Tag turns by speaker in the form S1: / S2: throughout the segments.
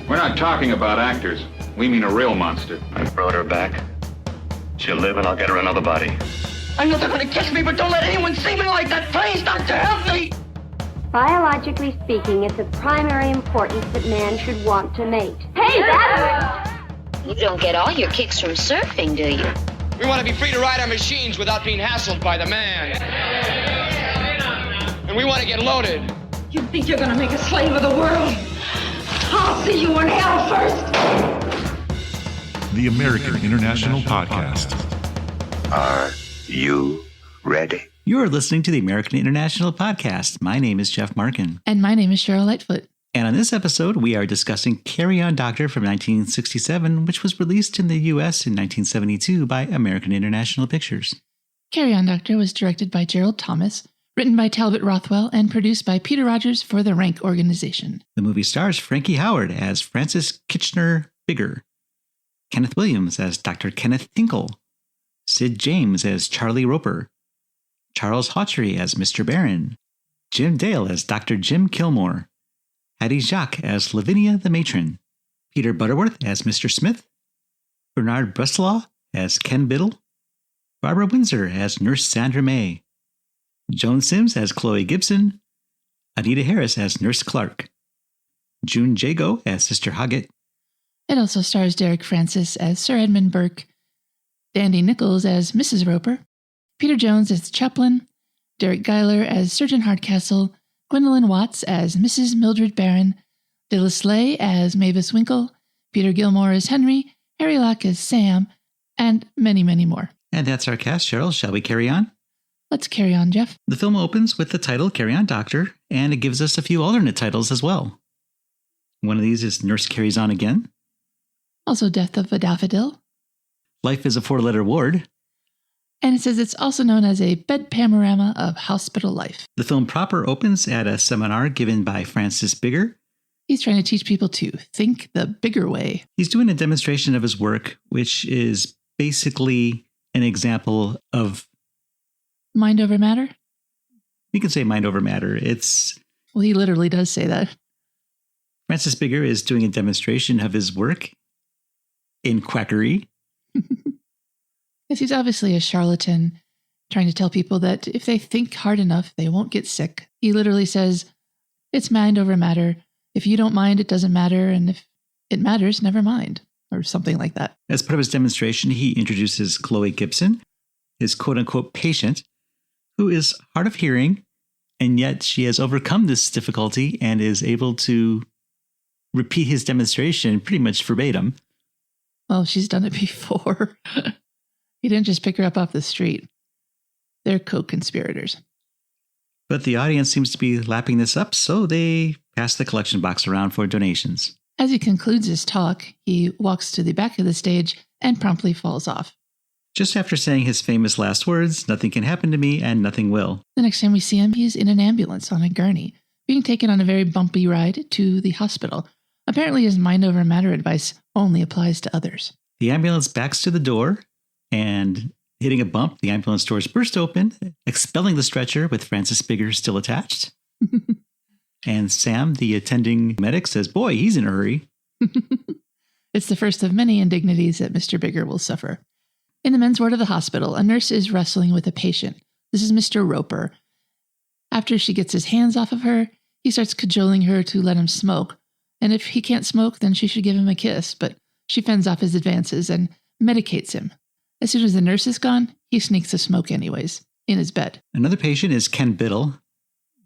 S1: We're not talking about actors. We mean a real monster.
S2: I brought her back. She'll live and I'll get her another body.
S3: I know they're gonna kiss me, but don't let anyone see me like that. Please, doctor, help me!
S4: Biologically speaking, it's of primary importance that man should want to mate. Hey, that
S5: You don't get all your kicks from surfing, do you?
S3: We want to be free to ride our machines without being hassled by the man. And we want to get loaded.
S6: You think you're gonna make a slave of the world? I'll see you in hell first!
S7: The American International Podcast.
S2: Are you ready?
S8: You're listening to the American International Podcast. My name is Jeff Markin.
S9: And my name is Cheryl Lightfoot.
S8: And on this episode, we are discussing Carry On Doctor from 1967, which was released in the U.S. in 1972 by American International Pictures.
S9: Carry On Doctor was directed by Gerald Thomas, written by Talbot Rothwell, and produced by Peter Rogers for the Rank Organization.
S8: The movie stars Frankie Howerd as Francis Kitchener Bigger, Kenneth Williams as Dr. Kenneth Tinkle, Sid James as Charlie Roper, Charles Hawtrey as Mr. Barron, Jim Dale as Dr. Jim Kilmore, Hattie Jacques as Lavinia the Matron, Peter Butterworth as Mr. Smith, Bernard Bresslaw as Ken Biddle, Barbara Windsor as Nurse Sandra May, Joan Sims as Chloe Gibson, Anita Harris as Nurse Clarke, June Jago as Sister Hoggett.
S9: It also stars Derek Francis as Sir Edmund Burke, Dandy Nichols as Mrs. Roper, Peter Jones as Chaplain, Derek Geiler as Surgeon Hardcastle, Gwendolyn Watts as Mrs. Mildred Barron, Dilla Slay as Mavis Winkle, Peter Gilmore as Henry, Harry Locke as Sam, and many, many more.
S8: And that's our cast, Cheryl. Shall we carry on?
S9: Let's carry on, Jeff.
S8: The film opens with the title Carry On Doctor, and it gives us a few alternate titles as well. One of these is Nurse Carries On Again.
S9: Also Death of a Daffodil.
S8: Life is a Four-Letter Ward.
S9: And it says it's also known as a bed panorama of hospital life.
S8: The film proper opens at a seminar given by Francis Bigger.
S9: He's trying to teach people to think the bigger way.
S8: He's doing a demonstration of his work, which is basically an example of...
S9: Mind over matter?
S8: You can say mind over matter.
S9: Well, he literally does say that.
S8: Francis Bigger is doing a demonstration of his work in quackery.
S9: Yes, he's obviously a charlatan, trying to tell people that if they think hard enough, they won't get sick. He literally says, it's mind over matter. If you don't mind, it doesn't matter. And if it matters, never mind. Or something like that.
S8: As part of his demonstration, he introduces Chloe Gibson, his quote-unquote patient, who is hard of hearing, and yet she has overcome this difficulty and is able to repeat his demonstration pretty much verbatim.
S9: Well, she's done it before. He didn't just pick her up off the street. They're co-conspirators.
S8: But the audience seems to be lapping this up, so they pass the collection box around for donations.
S9: As he concludes his talk, he walks to the back of the stage and promptly falls off.
S8: Just after saying his famous last words, nothing can happen to me and nothing will.
S9: The next time we see him, he's in an ambulance on a gurney, being taken on a very bumpy ride to the hospital. Apparently his mind over matter advice only applies to others.
S8: The ambulance backs to the door, and hitting a bump, the ambulance doors burst open, expelling the stretcher with Francis Bigger still attached. And Sam, the attending medic, says, boy, he's in a hurry.
S9: It's the first of many indignities that Mr. Bigger will suffer. In the men's ward of the hospital, a nurse is wrestling with a patient. This is Mr. Roper. After she gets his hands off of her, he starts cajoling her to let him smoke. And if he can't smoke, then she should give him a kiss. But she fends off his advances and medicates him. As soon as the nurse is gone, he sneaks a smoke anyways, in his bed.
S8: Another patient is Ken Biddle.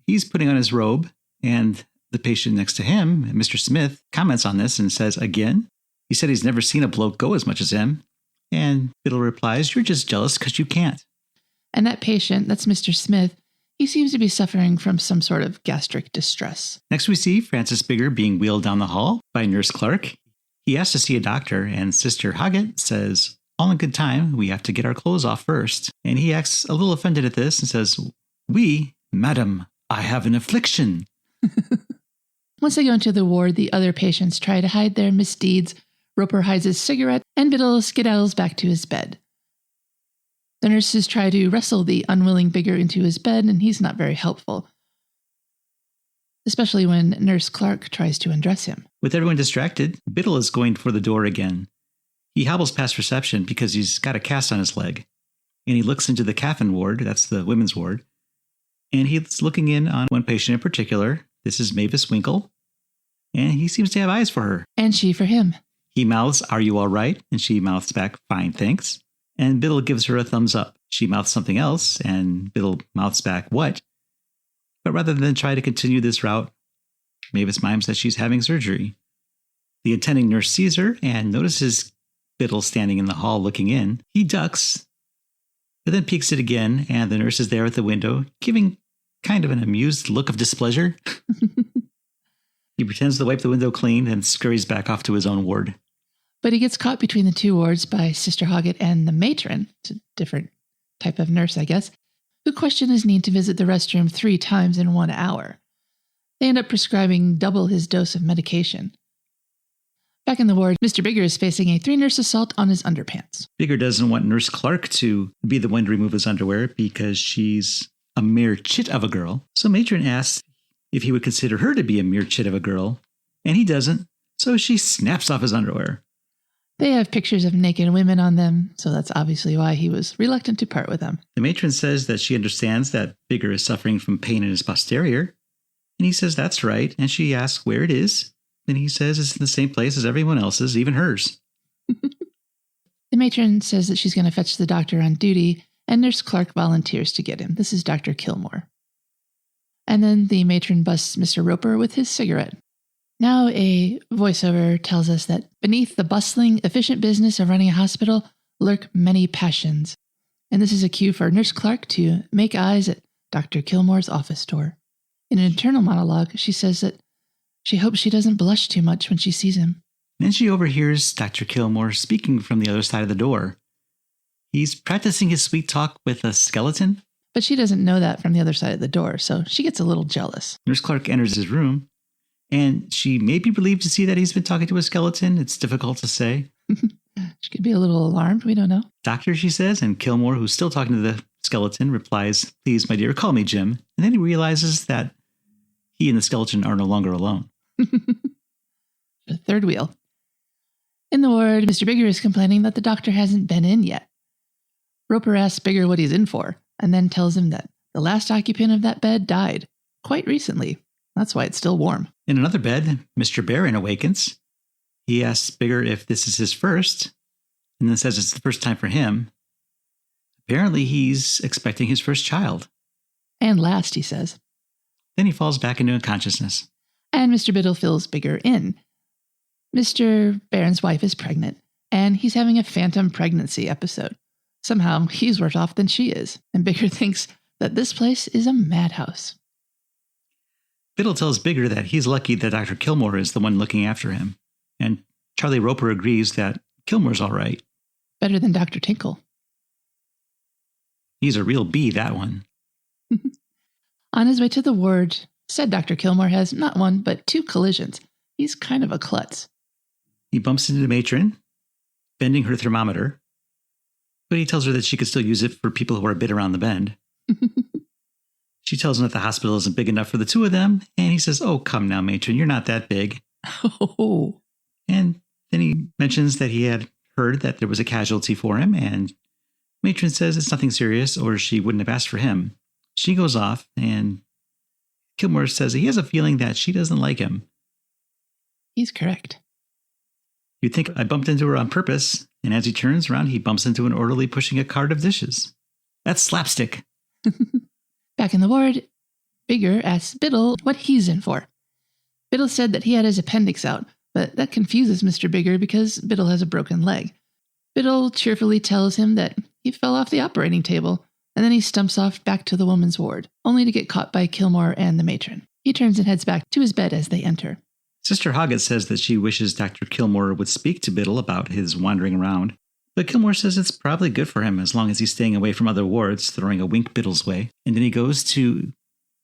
S8: He's putting on his robe, and the patient next to him, Mr. Smith, comments on this and says, again, he said he's never seen a bloke go as much as him. And Biddle replies, you're just jealous because you can't.
S9: And that patient, that's Mr. Smith, he seems to be suffering from some sort of gastric distress.
S8: Next we see Francis Bigger being wheeled down the hall by Nurse Clarke. He asks to see a doctor, and Sister Hoggett says, all in good time, we have to get our clothes off first. And he acts a little offended at this and says, Madam, I have an affliction.
S9: Once they go into the ward, the other patients try to hide their misdeeds. Roper hides his cigarette, and Biddle skedaddles back to his bed. The nurses try to wrestle the unwilling Bigger into his bed, and he's not very helpful, especially when Nurse Clarke tries to undress him.
S8: With everyone distracted, Biddle is going for the door again. He hobbles past reception because he's got a cast on his leg. And he looks into the Caffin ward, that's the women's ward. And he's looking in on one patient in particular. This is Mavis Winkle. And he seems to have eyes for her.
S9: And she for him.
S8: He mouths, "Are you all right?" And she mouths back, "Fine, thanks." And Biddle gives her a thumbs up. She mouths something else, and Biddle mouths back, "What?" But rather than try to continue this route, Mavis mimes that she's having surgery. The attending nurse sees her and notices Biddle standing in the hall looking in. He ducks, but then peeks it again, and the nurse is there at the window, giving kind of an amused look of displeasure. He pretends to wipe the window clean and scurries back off to his own ward.
S9: But he gets caught between the two wards by Sister Hoggett and the matron, it's a different type of nurse, I guess, who question his need to visit the restroom 3 times in 1 hour. They end up prescribing double his dose of medication. Back in the ward, Mr. Bigger is facing a 3-nurse assault on his underpants.
S8: Bigger doesn't want Nurse Clarke to be the one to remove his underwear because she's a mere chit of a girl. So Matron asks if he would consider her to be a mere chit of a girl, and he doesn't, so she snaps off his underwear.
S9: They have pictures of naked women on them, so that's obviously why he was reluctant to part with them.
S8: The matron says that she understands that Bigger is suffering from pain in his posterior, and he says that's right, and she asks where it is, and he says it's in the same place as everyone else's, even hers.
S9: The matron says that she's going to fetch the doctor on duty, and Nurse Clarke volunteers to get him. This is Dr. Kilmore. And then the matron busts Mr. Roper with his cigarette. Now a voiceover tells us that beneath the bustling, efficient business of running a hospital lurk many passions. And this is a cue for Nurse Clarke to make eyes at Dr. Kilmore's office door. In an internal monologue, she says that she hopes she doesn't blush too much when she sees him.
S8: Then she overhears Dr. Kilmore speaking from the other side of the door. He's practicing his sweet talk with a skeleton.
S9: But she doesn't know that from the other side of the door, so she gets a little jealous.
S8: Nurse Clarke enters his room, and she may be relieved to see that he's been talking to a skeleton. It's difficult to say.
S9: She could be a little alarmed. We don't know.
S8: "Doctor," she says, and Kilmore, who's still talking to the skeleton, replies, "Please, my dear, call me Jim." And then he realizes that he and the skeleton are no longer alone.
S9: The third wheel. In the ward, Mr. Bigger is complaining that the doctor hasn't been in yet. Roper asks Bigger what he's in for, and then tells him that the last occupant of that bed died quite recently. That's why it's still warm.
S8: In another bed, Mr. Barron awakens. He asks Bigger if this is his first, and then says it's the first time for him. Apparently, he's expecting his first child.
S9: And last, he says.
S8: Then he falls back into unconsciousness.
S9: And Mr. Biddle fills Bigger in. Mr. Barron's wife is pregnant, and he's having a phantom pregnancy episode. Somehow, he's worse off than she is, and Bigger thinks that this place is a madhouse.
S8: Biddle tells Bigger that he's lucky that Dr. Kilmore is the one looking after him, and Charlie Roper agrees that Kilmore's all right.
S9: Better than Dr. Tinkle.
S8: He's a real bee, that one.
S9: On his way to the ward, said Dr. Kilmore has not 1, but 2 collisions. He's kind of a klutz.
S8: He bumps into the matron, bending her thermometer, but he tells her that she could still use it for people who are a bit around the bend. She tells him that the hospital isn't big enough for the 2 of them, and he says, "Oh, come now, matron, you're not that big."
S9: Oh.
S8: And then he mentions that he had heard that there was a casualty for him, and matron says it's nothing serious, or she wouldn't have asked for him. She goes off, and Kilmore says he has a feeling that she doesn't like him.
S9: He's correct.
S8: You'd think I bumped into her on purpose, and as he turns around, he bumps into an orderly pushing a cart of dishes. That's slapstick.
S9: Back in the ward, Bigger asks Biddle what he's in for. Biddle said that he had his appendix out, but that confuses Mr. Bigger because Biddle has a broken leg. Biddle cheerfully tells him that he fell off the operating table, and then he stumps off back to the woman's ward, only to get caught by Kilmore and the matron. He turns and heads back to his bed as they enter.
S8: Sister Hoggett says that she wishes Dr. Kilmore would speak to Biddle about his wandering around, but Kilmore says it's probably good for him as long as he's staying away from other wards, throwing a wink Biddle's way, and then he goes to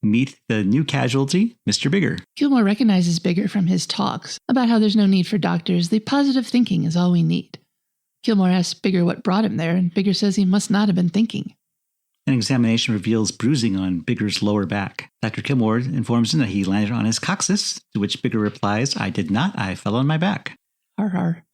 S8: meet the new casualty, Mr. Bigger.
S9: Kilmore recognizes Bigger from his talks about how there's no need for doctors, the positive thinking is all we need. Kilmore asks Bigger what brought him there, and Bigger says he must not have been thinking.
S8: An examination reveals bruising on Bigger's lower back. Dr. Kilmore informs him that he landed on his coccyx, to which Bigger replies, "I did not, I fell on my back."
S9: Har har.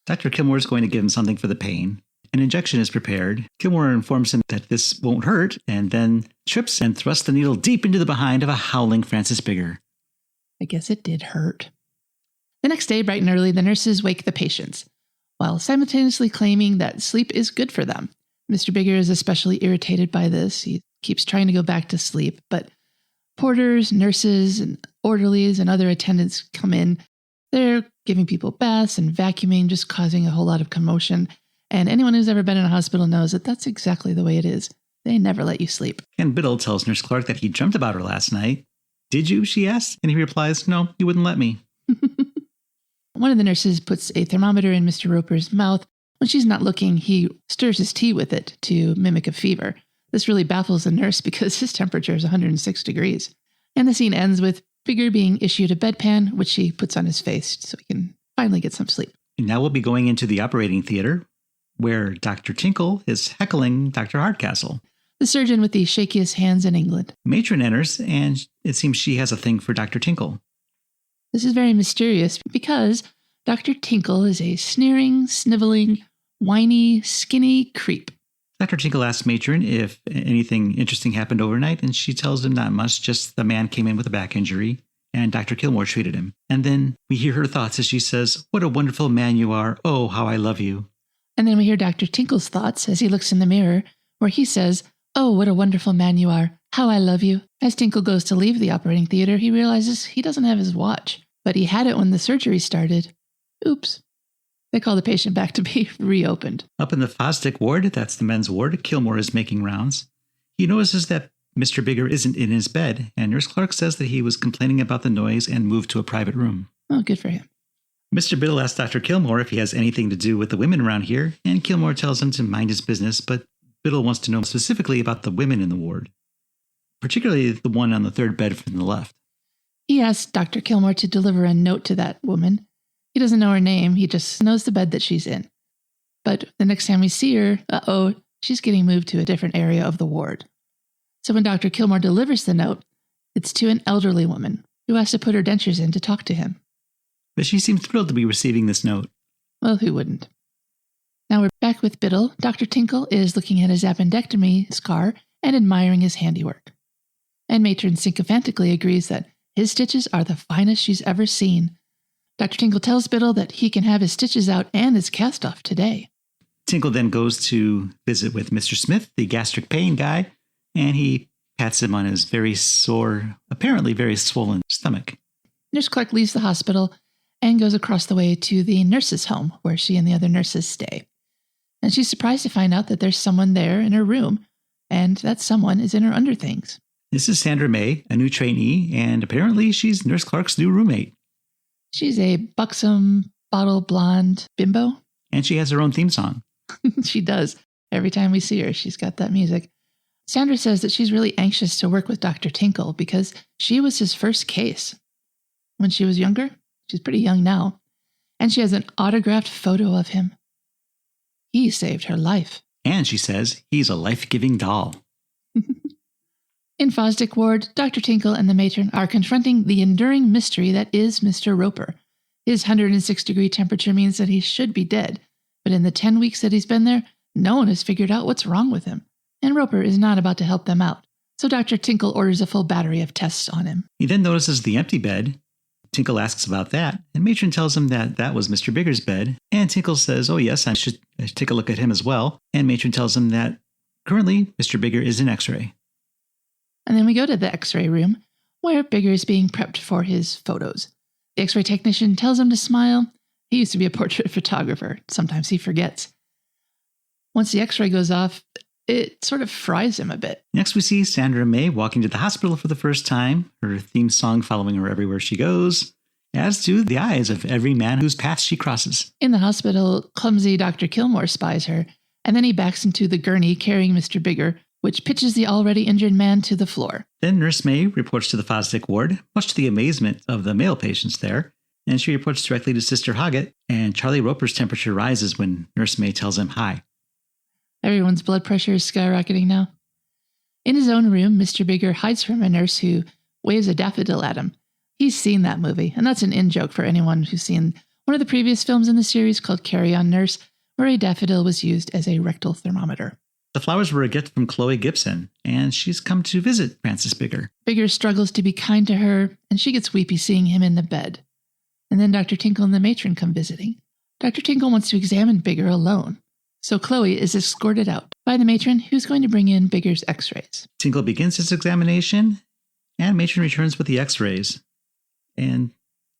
S8: Dr. Kilmore is going to give him something for the pain. An injection is prepared. Kilmore informs him that this won't hurt, and then trips and thrusts the needle deep into the behind of a howling Francis Bigger.
S9: I guess it did hurt. The next day, bright and early, the nurses wake the patients, while simultaneously claiming that sleep is good for them. Mr. Bigger is especially irritated by this. He keeps trying to go back to sleep, but porters, nurses, and orderlies and other attendants come in. They're giving people baths and vacuuming, just causing a whole lot of commotion. And anyone who's ever been in a hospital knows that that's exactly the way it is. They never let you sleep.
S8: And Biddle tells Nurse Clarke that he dreamt about her last night. "Did you?" she asks. And he replies, "No, you wouldn't let me."
S9: One of the nurses puts a thermometer in Mr. Roper's mouth. When she's not looking, he stirs his tea with it to mimic a fever. This really baffles the nurse because his temperature is 106 degrees. And the scene ends with Bigger being issued a bedpan, which he puts on his face so he can finally get some sleep.
S8: And now we'll be going into the operating theater, where Dr. Tinkle is heckling Dr. Hardcastle,
S9: the surgeon with the shakiest hands in England.
S8: Matron enters, and it seems she has a thing for Dr. Tinkle.
S9: This is very mysterious because Dr. Tinkle is a sneering, sniveling, whiny, skinny creep.
S8: Dr. Tinkle asks Matron if anything interesting happened overnight, and she tells him not much, just the man came in with a back injury, and Dr. Kilmore treated him. And then we hear her thoughts as she says, "What a wonderful man you are. Oh, how I love you."
S9: And then we hear Dr. Tinkle's thoughts as he looks in the mirror, where he says, "Oh, what a wonderful man you are. How I love you." As Tinkle goes to leave the operating theater, he realizes he doesn't have his watch, but he had it when the surgery started. Oops. They call the patient back to be reopened.
S8: Up in the Fosdick ward, that's the men's ward, Kilmore is making rounds. He notices that Mr. Bigger isn't in his bed, and Nurse Clarke says that he was complaining about the noise and moved to a private room.
S9: Oh, good for him.
S8: Mr. Biddle asks Dr. Kilmore if he has anything to do with the women around here, and Kilmore tells him to mind his business, but Biddle wants to know specifically about the women in the ward, particularly the one on the third bed from the left.
S9: He asks Dr. Kilmore to deliver a note to that woman. He doesn't know her name, he just knows the bed that she's in. But the next time we see her, she's getting moved to a different area of the ward. So when Dr. Kilmore delivers the note, it's to an elderly woman who has to put her dentures in to talk to him.
S8: But she seems thrilled to be receiving this note.
S9: Well, who wouldn't? Now we're back with Biddle. Dr. Tinkle is looking at his appendectomy scar and admiring his handiwork. And Matron sycophantically agrees that his stitches are the finest she's ever seen. Dr. Tinkle tells Biddle that he can have his stitches out and his cast off today.
S8: Tinkle then goes to visit with Mr. Smith, the gastric pain guy, and he pats him on his very sore, apparently very swollen stomach.
S9: Nurse Clarke leaves the hospital and goes across the way to the nurse's home where she and the other nurses stay. And she's surprised to find out that there's someone there in her room, and that someone is in her underthings.
S8: This is Sandra May, a new trainee, and apparently she's Nurse Clarke's new roommate.
S9: She's a buxom, bottle blonde bimbo.
S8: And she has her own theme song.
S9: She does. Every time we see her, she's got that music. Sandra says that she's really anxious to work with Dr. Tinkle because she was his first case when she was younger. She's pretty young now. And she has an autographed photo of him. He saved her life.
S8: And she says he's a life-giving doll.
S9: In Fosdick Ward, Dr. Tinkle and the matron are confronting the enduring mystery that is Mr. Roper. His 106-degree temperature means that he should be dead, but in the 10 weeks that he's been there, no one has figured out what's wrong with him. And Roper is not about to help them out, so Dr. Tinkle orders a full battery of tests on him.
S8: He then notices the empty bed. Tinkle asks about that, and Matron tells him that that was Mr. Bigger's bed, and Tinkle says, "Oh yes, I should take a look at him as well," and Matron tells him that currently Mr. Bigger is in X-ray.
S9: And then we go to the X-ray room, where Bigger is being prepped for his photos. The X-ray technician tells him to smile. He used to be a portrait photographer. Sometimes he forgets. Once the X-ray goes off, it sort of fries him a bit.
S8: Next we see Sandra May walking to the hospital for the first time, her theme song following her everywhere she goes, as do the eyes of every man whose path she crosses.
S9: In the hospital, clumsy Dr. Kilmore spies her, and then he backs into the gurney carrying Mr. Bigger, which pitches the already injured man to the floor.
S8: Then Nurse May reports to the Fosdick ward, much to the amazement of the male patients there, and she reports directly to Sister Hoggett, and Charlie Roper's temperature rises when Nurse May tells him hi.
S9: Everyone's blood pressure is skyrocketing now. In his own room, Mr. Bigger hides from a nurse who waves a daffodil at him. He's seen that movie, and that's an in-joke for anyone who's seen one of the previous films in the series called Carry On Nurse, where a daffodil was used as a rectal thermometer.
S8: The flowers were a gift from Chloe Gibson, and she's come to visit Francis Bigger.
S9: Bigger struggles to be kind to her, and she gets weepy seeing him in the bed. And then Dr. Tinkle and the matron come visiting. Dr. Tinkle wants to examine Bigger alone, so Chloe is escorted out by the matron, who's going to bring in Bigger's x-rays.
S8: Tinkle begins his examination, and matron returns with the x-rays, and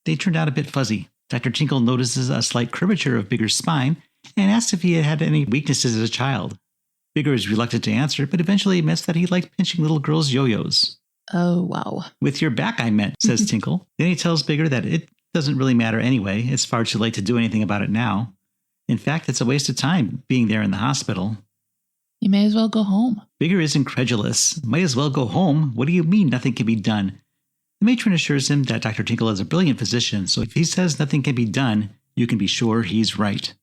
S8: they turned out a bit fuzzy. Dr. Tinkle notices a slight curvature of Bigger's spine and asks if he had had any weaknesses as a child. Bigger is reluctant to answer, but eventually admits that he liked pinching little girls' yo-yos.
S9: Oh, wow.
S8: With your back, I meant, says Tinkle. Then he tells Bigger that it doesn't really matter anyway. It's far too late to do anything about it now. In fact, it's a waste of time being there in the hospital.
S9: You may as well go home.
S8: Bigger is incredulous. Might as well go home? What do you mean nothing can be done? The matron assures him that Dr. Tinkle is a brilliant physician, so if he says nothing can be done, you can be sure he's right.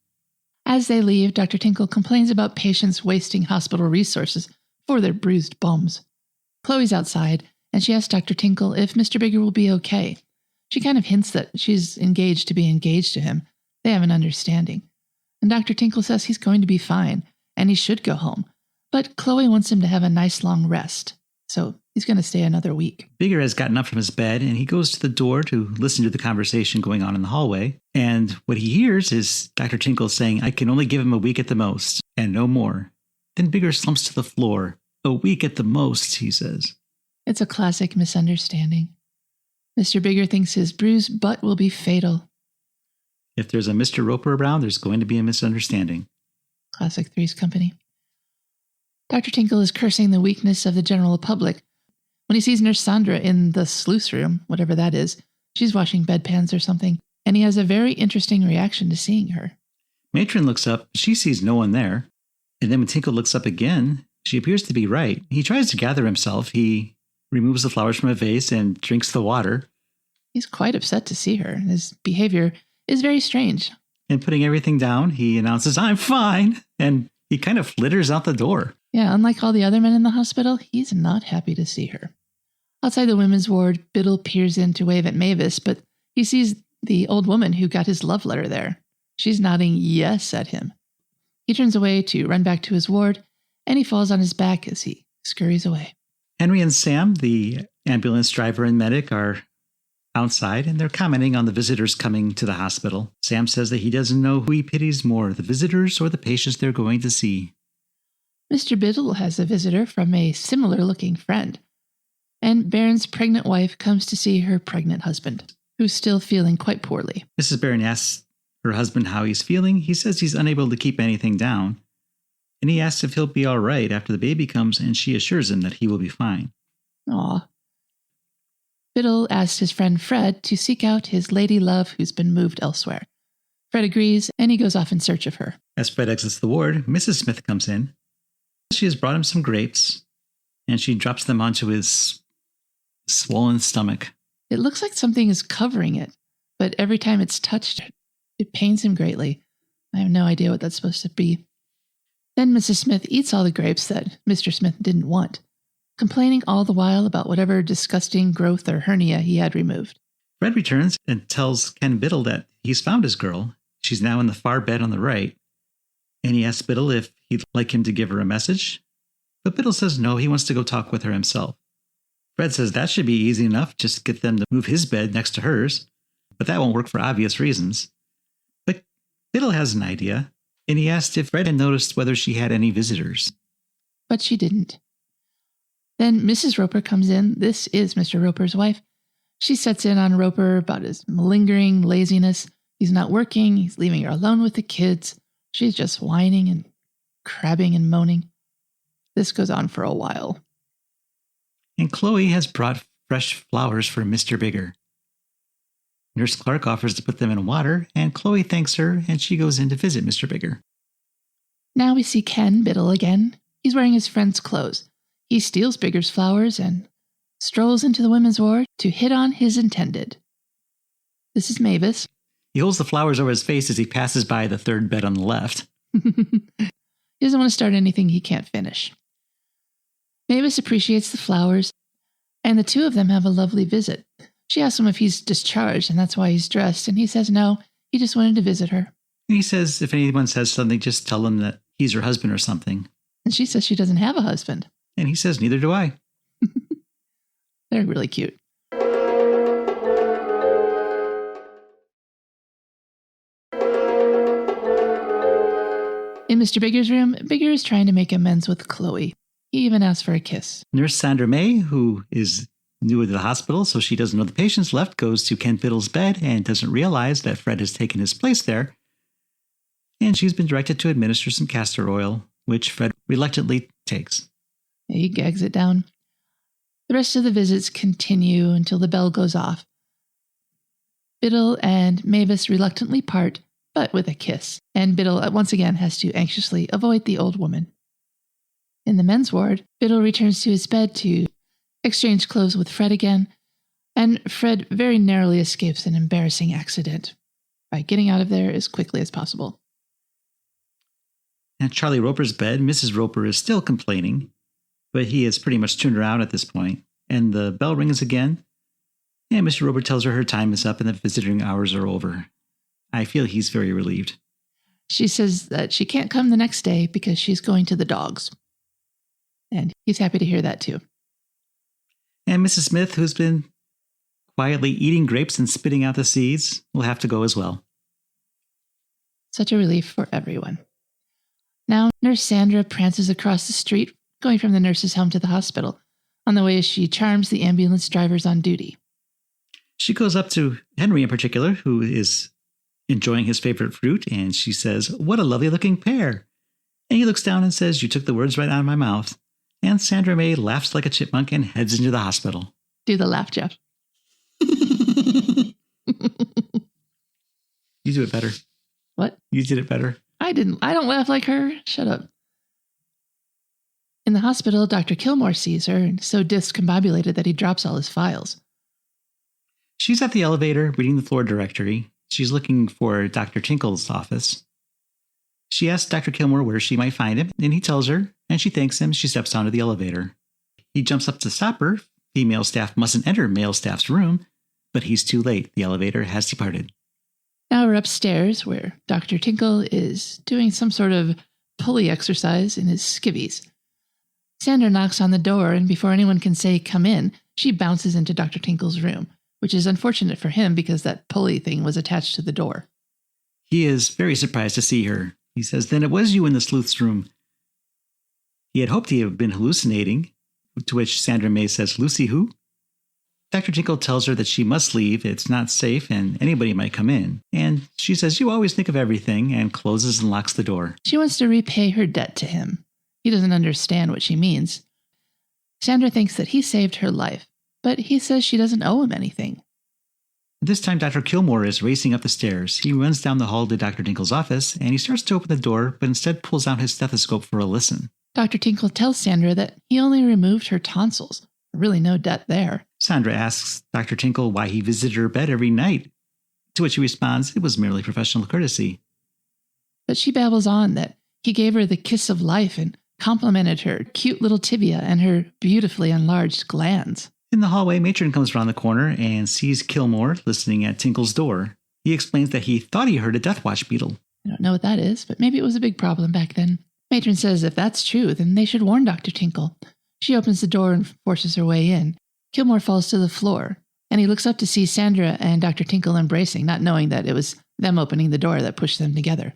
S9: As they leave, Dr. Tinkle complains about patients wasting hospital resources for their bruised bums. Chloe's outside, and she asks Dr. Tinkle if Mr. Bigger will be okay. She kind of hints that she's engaged to be engaged to him. They have an understanding. And Dr. Tinkle says he's going to be fine, and he should go home. But Chloe wants him to have a nice long rest, so he's going to stay another week.
S8: Bigger has gotten up from his bed, and he goes to the door to listen to the conversation going on in the hallway. And what he hears is Dr. Tinkle saying, I can only give him a week at the most, and no more. Then Bigger slumps to the floor. A week at the most, he says.
S9: It's a classic misunderstanding. Mr. Bigger thinks his bruised butt will be fatal.
S8: If there's a Mr. Roper around, there's going to be a misunderstanding.
S9: Classic Three's Company. Dr. Tinkle is cursing the weakness of the general public when he sees Nurse Sandra in the sluice room, whatever that is. She's washing bedpans or something, and he has a very interesting reaction to seeing her.
S8: Matron looks up. She sees no one there. And then when Tinkle looks up again, she appears to be right. He tries to gather himself. He removes the flowers from a vase and drinks the water.
S9: He's quite upset to see her. His behavior is very strange.
S8: And putting everything down, he announces, I'm fine. And he kind of flitters out the door.
S9: Yeah, unlike all the other men in the hospital, he's not happy to see her. Outside the women's ward, Biddle peers in to wave at Mavis, but he sees the old woman who got his love letter there. She's nodding yes at him. He turns away to run back to his ward, and he falls on his back as he scurries away.
S8: Henry and Sam, the ambulance driver and medic, are outside, and they're commenting on the visitors coming to the hospital. Sam says that he doesn't know who he pities more, the visitors or the patients they're going to see.
S9: Mr. Biddle has a visitor from a similar-looking friend, and Barron's pregnant wife comes to see her pregnant husband, who's still feeling quite poorly.
S8: Mrs. Barron asks her husband how he's feeling. He says he's unable to keep anything down, and he asks if he'll be all right after the baby comes, and she assures him that he will be fine.
S9: Aw. Biddle asks his friend Fred to seek out his lady love who's been moved elsewhere. Fred agrees, and he goes off in search of her.
S8: As Fred exits the ward, Mrs. Smith comes in. She has brought him some grapes, and she drops them onto his swollen stomach.
S9: It looks like something is covering it, but every time it's touched, it pains him greatly. I have no idea what that's supposed to be. Then Mrs. Smith eats all the grapes that Mr. Smith didn't want, complaining all the while about whatever disgusting growth or hernia he had removed.
S8: Fred returns and tells Ken Biddle that he's found his girl. She's now in the far bed on the right. And he asks Biddle if he'd like him to give her a message. But Biddle says no, he wants to go talk with her himself. Fred says that should be easy enough, just get them to move his bed next to hers. But that won't work for obvious reasons. But Biddle has an idea, and he asked if Fred had noticed whether she had any visitors.
S9: But she didn't. Then Mrs. Roper comes in. This is Mr. Roper's wife. She sets in on Roper about his malingering laziness. He's not working. He's leaving her alone with the kids. She's just whining and crabbing and moaning. This goes on for a while.
S8: And Chloe has brought fresh flowers for Mr. Bigger. Nurse Clarke offers to put them in water, and Chloe thanks her, and she goes in to visit Mr. Bigger.
S9: Now we see Ken Biddle again. He's wearing his friend's clothes. He steals Bigger's flowers and strolls into the women's ward to hit on his intended. This is Mavis.
S8: He holds the flowers over his face as he passes by the third bed on the left.
S9: He doesn't want to start anything he can't finish. Mavis appreciates the flowers, and the two of them have a lovely visit. She asks him if he's discharged, and that's why he's dressed, and he says no, he just wanted to visit her.
S8: And he says if anyone says something, just tell them that he's her husband or something.
S9: And she says she doesn't have a husband.
S8: And he says, neither do I.
S9: They're really cute. In Mr. Bigger's room, Bigger is trying to make amends with Chloe. He even asks for a kiss.
S8: Nurse Sandra May, who is new to the hospital, so she doesn't know the patient's left, goes to Ken Biddle's bed and doesn't realize that Fred has taken his place there. And she's been directed to administer some castor oil, which Fred reluctantly takes.
S9: He gags it down. The rest of the visits continue until the bell goes off. Biddle and Mavis reluctantly part, but with a kiss, and Biddle once again has to anxiously avoid the old woman. In the men's ward, Biddle returns to his bed to exchange clothes with Fred again, and Fred very narrowly escapes an embarrassing accident by getting out of there as quickly as possible.
S8: At Charlie Roper's bed, Mrs. Roper is still complaining, but he has pretty much turned around at this point, and the bell rings again, and Mr. Roper tells her time is up and the visiting hours are over. I feel he's very relieved.
S9: She says that she can't come the next day because she's going to the dogs. And he's happy to hear that too.
S8: And Mrs. Smith, who's been quietly eating grapes and spitting out the seeds, will have to go as well.
S9: Such a relief for everyone. Now, Nurse Sandra prances across the street, going from the nurse's home to the hospital. On the way, she charms the ambulance drivers on duty.
S8: She goes up to Henry in particular, who is enjoying his favorite fruit, and she says, "What a lovely-looking pear." And he looks down and says, "You took the words right out of my mouth." And Sandra May laughs like a chipmunk and heads into the hospital.
S9: Do the laugh, Jeff.
S8: You do it better.
S9: What?
S8: You did it better.
S9: I didn't. I don't laugh like her. Shut up. In the hospital, Dr. Kilmore sees her and so discombobulated that he drops all his files.
S8: She's at the elevator reading the floor directory. She's looking for Dr. Tinkle's office. She asks Dr. Kilmore where she might find him, and he tells her, and she thanks him. She steps onto the elevator. He jumps up to stop her. Female staff mustn't enter male staff's room, but he's too late. The elevator has departed.
S9: Now we're upstairs where Dr. Tinkle is doing some sort of pulley exercise in his skivvies. Sandra knocks on the door, and before anyone can say come in, she bounces into Dr. Tinkle's room, which is unfortunate for him because that pulley thing was attached to the door.
S8: He is very surprised to see her. He says, "Then it was you in the sleuth's room." He had hoped he had been hallucinating, to which Sandra May says, "Lucy who?" Dr. Tinkle tells her that she must leave. It's not safe and anybody might come in. And she says, "You always think of everything," and closes and locks the door.
S9: She wants to repay her debt to him. He doesn't understand what she means. Sandra thinks that he saved her life, but he says she doesn't owe him anything.
S8: This time, Dr. Kilmore is racing up the stairs. He runs down the hall to Dr. Tinkle's office, and he starts to open the door, but instead pulls out his stethoscope for a listen.
S9: Dr. Tinkle tells Sandra that he only removed her tonsils. Really no debt there.
S8: Sandra asks Dr. Tinkle why he visited her bed every night, to which he responds, "It was merely professional courtesy."
S9: But she babbles on that he gave her the kiss of life and complimented her cute little tibia and her beautifully enlarged glands.
S8: In the hallway, Matron comes around the corner and sees Kilmore listening at Tinkle's door. He explains that he thought he heard a death watch beetle.
S9: I don't know what that is, but maybe it was a big problem back then. Matron says if that's true, then they should warn Dr. Tinkle. She opens the door and forces her way in. Kilmore falls to the floor, and he looks up to see Sandra and Dr. Tinkle embracing, not knowing that it was them opening the door that pushed them together.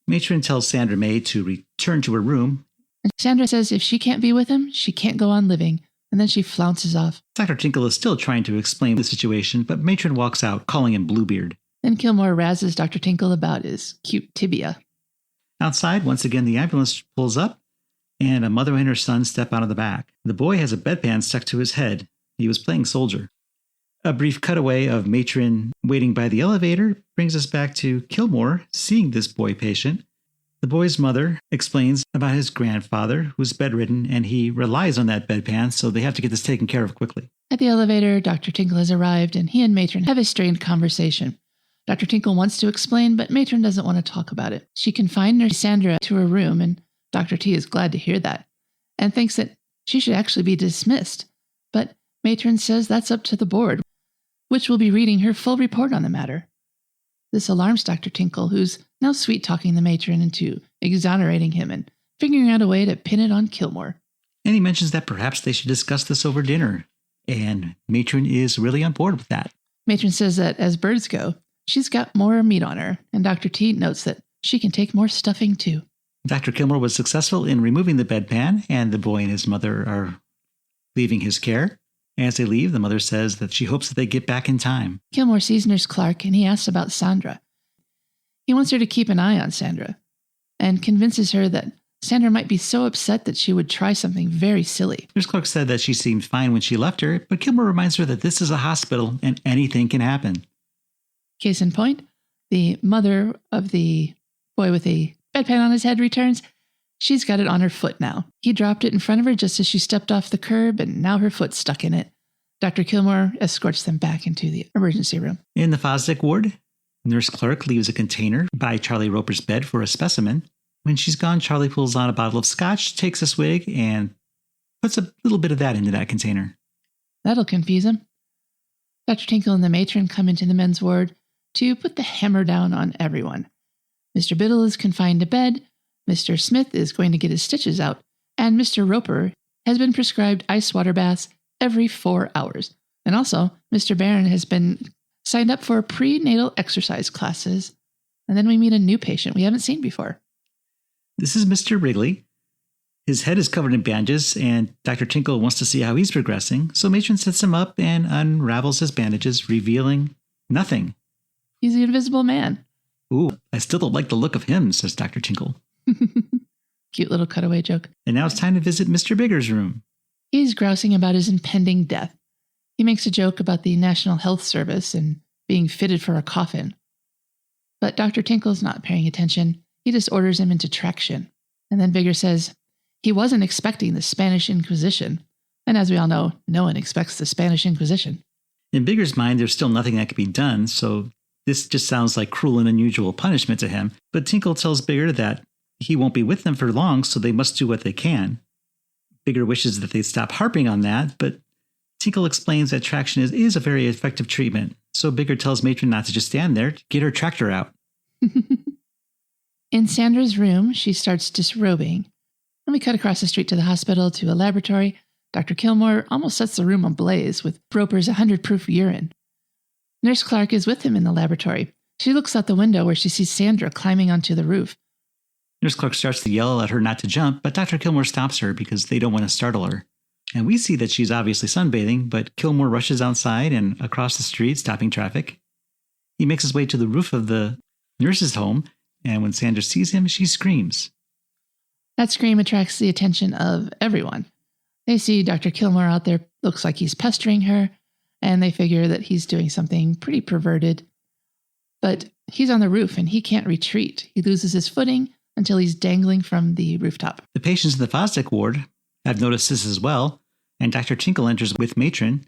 S8: Matron tells Sandra May to return to her room.
S9: And Sandra says if she can't be with him, she can't go on living, and then she flounces off.
S8: Dr. Tinkle is still trying to explain the situation, but Matron walks out, calling him Bluebeard.
S9: Then Kilmore razzes Dr. Tinkle about his cute tibia.
S8: Outside, once again, the ambulance pulls up, and a mother and her son step out of the back. The boy has a bedpan stuck to his head. He was playing soldier. A brief cutaway of Matron waiting by the elevator brings us back to Kilmore seeing this boy patient. The boy's mother explains about his grandfather, who's bedridden, and he relies on that bedpan, so they have to get this taken care of quickly.
S9: At the elevator, Dr. Tinkle has arrived, and he and Matron have a strained conversation. Dr. Tinkle wants to explain, but Matron doesn't want to talk about it. She confined Nurse Sandra to her room, and Dr. T is glad to hear that, and thinks that she should actually be dismissed. But Matron says that's up to the board, which will be reading her full report on the matter. This alarms Dr. Tinkle, who's now sweet-talking the matron into exonerating him and figuring out a way to pin it on Kilmore.
S8: And he mentions that perhaps they should discuss this over dinner, and Matron is really on board with that.
S9: Matron says that as birds go, she's got more meat on her, and Dr. T notes that she can take more stuffing too.
S8: Dr. Kilmore was successful in removing the bedpan, and the boy and his mother are leaving his care. As they leave, the mother says that she hopes that they get back in time.
S9: Kilmore sees Nurse Clarke, and he asks about Sandra. He wants her to keep an eye on Sandra, and convinces her that Sandra might be so upset that she would try something very silly.
S8: Nurse Clarke said that she seemed fine when she left her, but Kilmore reminds her that this is a hospital and anything can happen.
S9: Case in point, the mother of the boy with a bedpan on his head returns. She's got it on her foot now. He dropped it in front of her just as she stepped off the curb, and now her foot's stuck in it. Dr. Kilmore escorts them back into the emergency room.
S8: In the Fosdick ward, Nurse Clarke leaves a container by Charlie Roper's bed for a specimen. When she's gone, Charlie pulls on a bottle of scotch, takes a swig, and puts a little bit of that into that container.
S9: That'll confuse him. Dr. Tinkle and the matron come into the men's ward to put the hammer down on everyone. Mr. Biddle is confined to bed, Mr. Smith is going to get his stitches out, and Mr. Roper has been prescribed ice water baths every 4 hours. And also, Mr. Barron has been signed up for prenatal exercise classes. And then we meet a new patient we haven't seen before.
S8: This is Mr. Wrigley. His head is covered in bandages, and Dr. Tinkle wants to see how he's progressing, so Matron sets him up and unravels his bandages, revealing nothing.
S9: He's the Invisible Man.
S8: Ooh, I still don't like the look of him, says Dr. Tinkle.
S9: Cute little cutaway joke.
S8: And now it's time to visit Mr. Bigger's room.
S9: He's grousing about his impending death. He makes a joke about the National Health Service and being fitted for a coffin. But Dr. Tinkle's not paying attention. He just orders him into traction. And then Bigger says he wasn't expecting the Spanish Inquisition. And as we all know, no one expects the Spanish Inquisition.
S8: In Bigger's mind, there's still nothing that can be done, so this just sounds like cruel and unusual punishment to him. But Tinkle tells Bigger that he won't be with them for long, so they must do what they can. Bigger wishes that they stop harping on that, but Tinkle explains that traction is a very effective treatment. So Bigger tells Matron not to just stand there, to get her tractor out.
S9: In Sandra's room, she starts disrobing. And we cut across the street to the hospital to a laboratory. Dr. Kilmore almost sets the room ablaze with Roper's 100-proof urine. Nurse Clarke is with him in the laboratory. She looks out the window where she sees Sandra climbing onto the roof.
S8: Nurse Clarke starts to yell at her not to jump, but Dr. Kilmore stops her because they don't want to startle her. And we see that she's obviously sunbathing, but Kilmore rushes outside and across the street, stopping traffic. He makes his way to the roof of the nurse's home, and when Sandra sees him, she screams.
S9: That scream attracts the attention of everyone. They see Dr. Kilmore out there, looks like he's pestering her, and they figure that he's doing something pretty perverted. But he's on the roof and he can't retreat. He loses his footing until he's dangling from the rooftop.
S8: The patients in the Fosdick ward have noticed this as well, and Dr. Tinkle enters with Matron,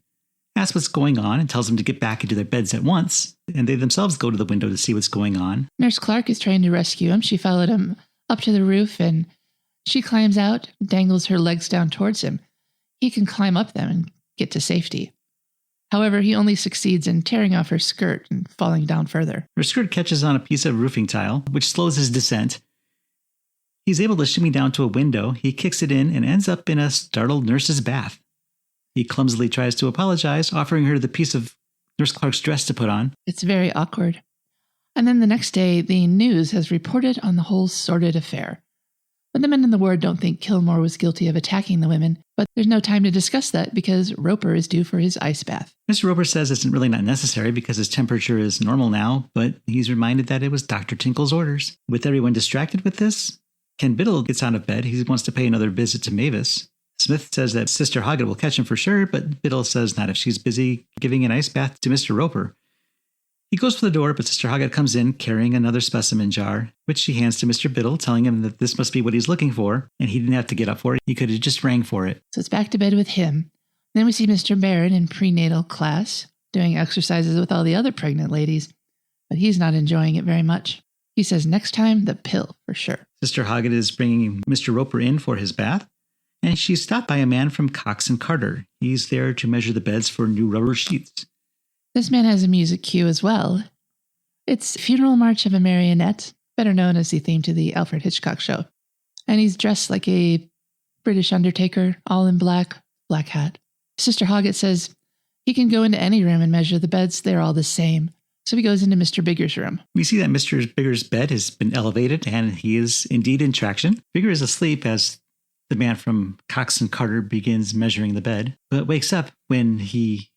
S8: asks what's going on, and tells them to get back into their beds at once, and they themselves go to the window to see what's going on.
S9: Nurse Clarke is trying to rescue him. She followed him up to the roof, and she climbs out, dangles her legs down towards him. He can climb up them and get to safety. However, he only succeeds in tearing off her skirt and falling down further.
S8: Her skirt catches on a piece of roofing tile, which slows his descent. He's able to shimmy down to a window, he kicks it in, and ends up in a startled nurse's bath. He clumsily tries to apologize, offering her the piece of Nurse Clarke's dress to put on.
S9: It's very awkward. And then the next day, the news has reported on the whole sordid affair. But the men in the ward don't think Kilmore was guilty of attacking the women, but there's no time to discuss that because Roper is due for his ice bath.
S8: Mr. Roper says it's really not necessary because his temperature is normal now, but he's reminded that it was Dr. Tinkle's orders. With everyone distracted with this, Ken Biddle gets out of bed. He wants to pay another visit to Mavis. Smith says that Sister Hoggett will catch him for sure, but Biddle says not if she's busy giving an ice bath to Mr. Roper. He goes for the door, but Sister Hoggett comes in carrying another specimen jar, which she hands to Mr. Biddle, telling him that this must be what he's looking for, and he didn't have to get up for it. He could have just rang for it.
S9: So it's back to bed with him. Then we see Mr. Barron in prenatal class, doing exercises with all the other pregnant ladies, but he's not enjoying it very much. He says next time, the pill, for sure.
S8: Sister Hoggett is bringing Mr. Roper in for his bath, and she's stopped by a man from Cox and Carter. He's there to measure the beds for new rubber sheets.
S9: This man has a music cue as well. It's Funeral March of a Marionette, better known as the theme to the Alfred Hitchcock show. And he's dressed like a British undertaker, all in black hat. Sister Hoggett says he can go into any room and measure the beds. They're all the same. So he goes into Mr. Bigger's room.
S8: We see that Mr. Bigger's bed has been elevated, and he is indeed in traction. Bigger is asleep as the man from Cox and Carter begins measuring the bed, but wakes up when he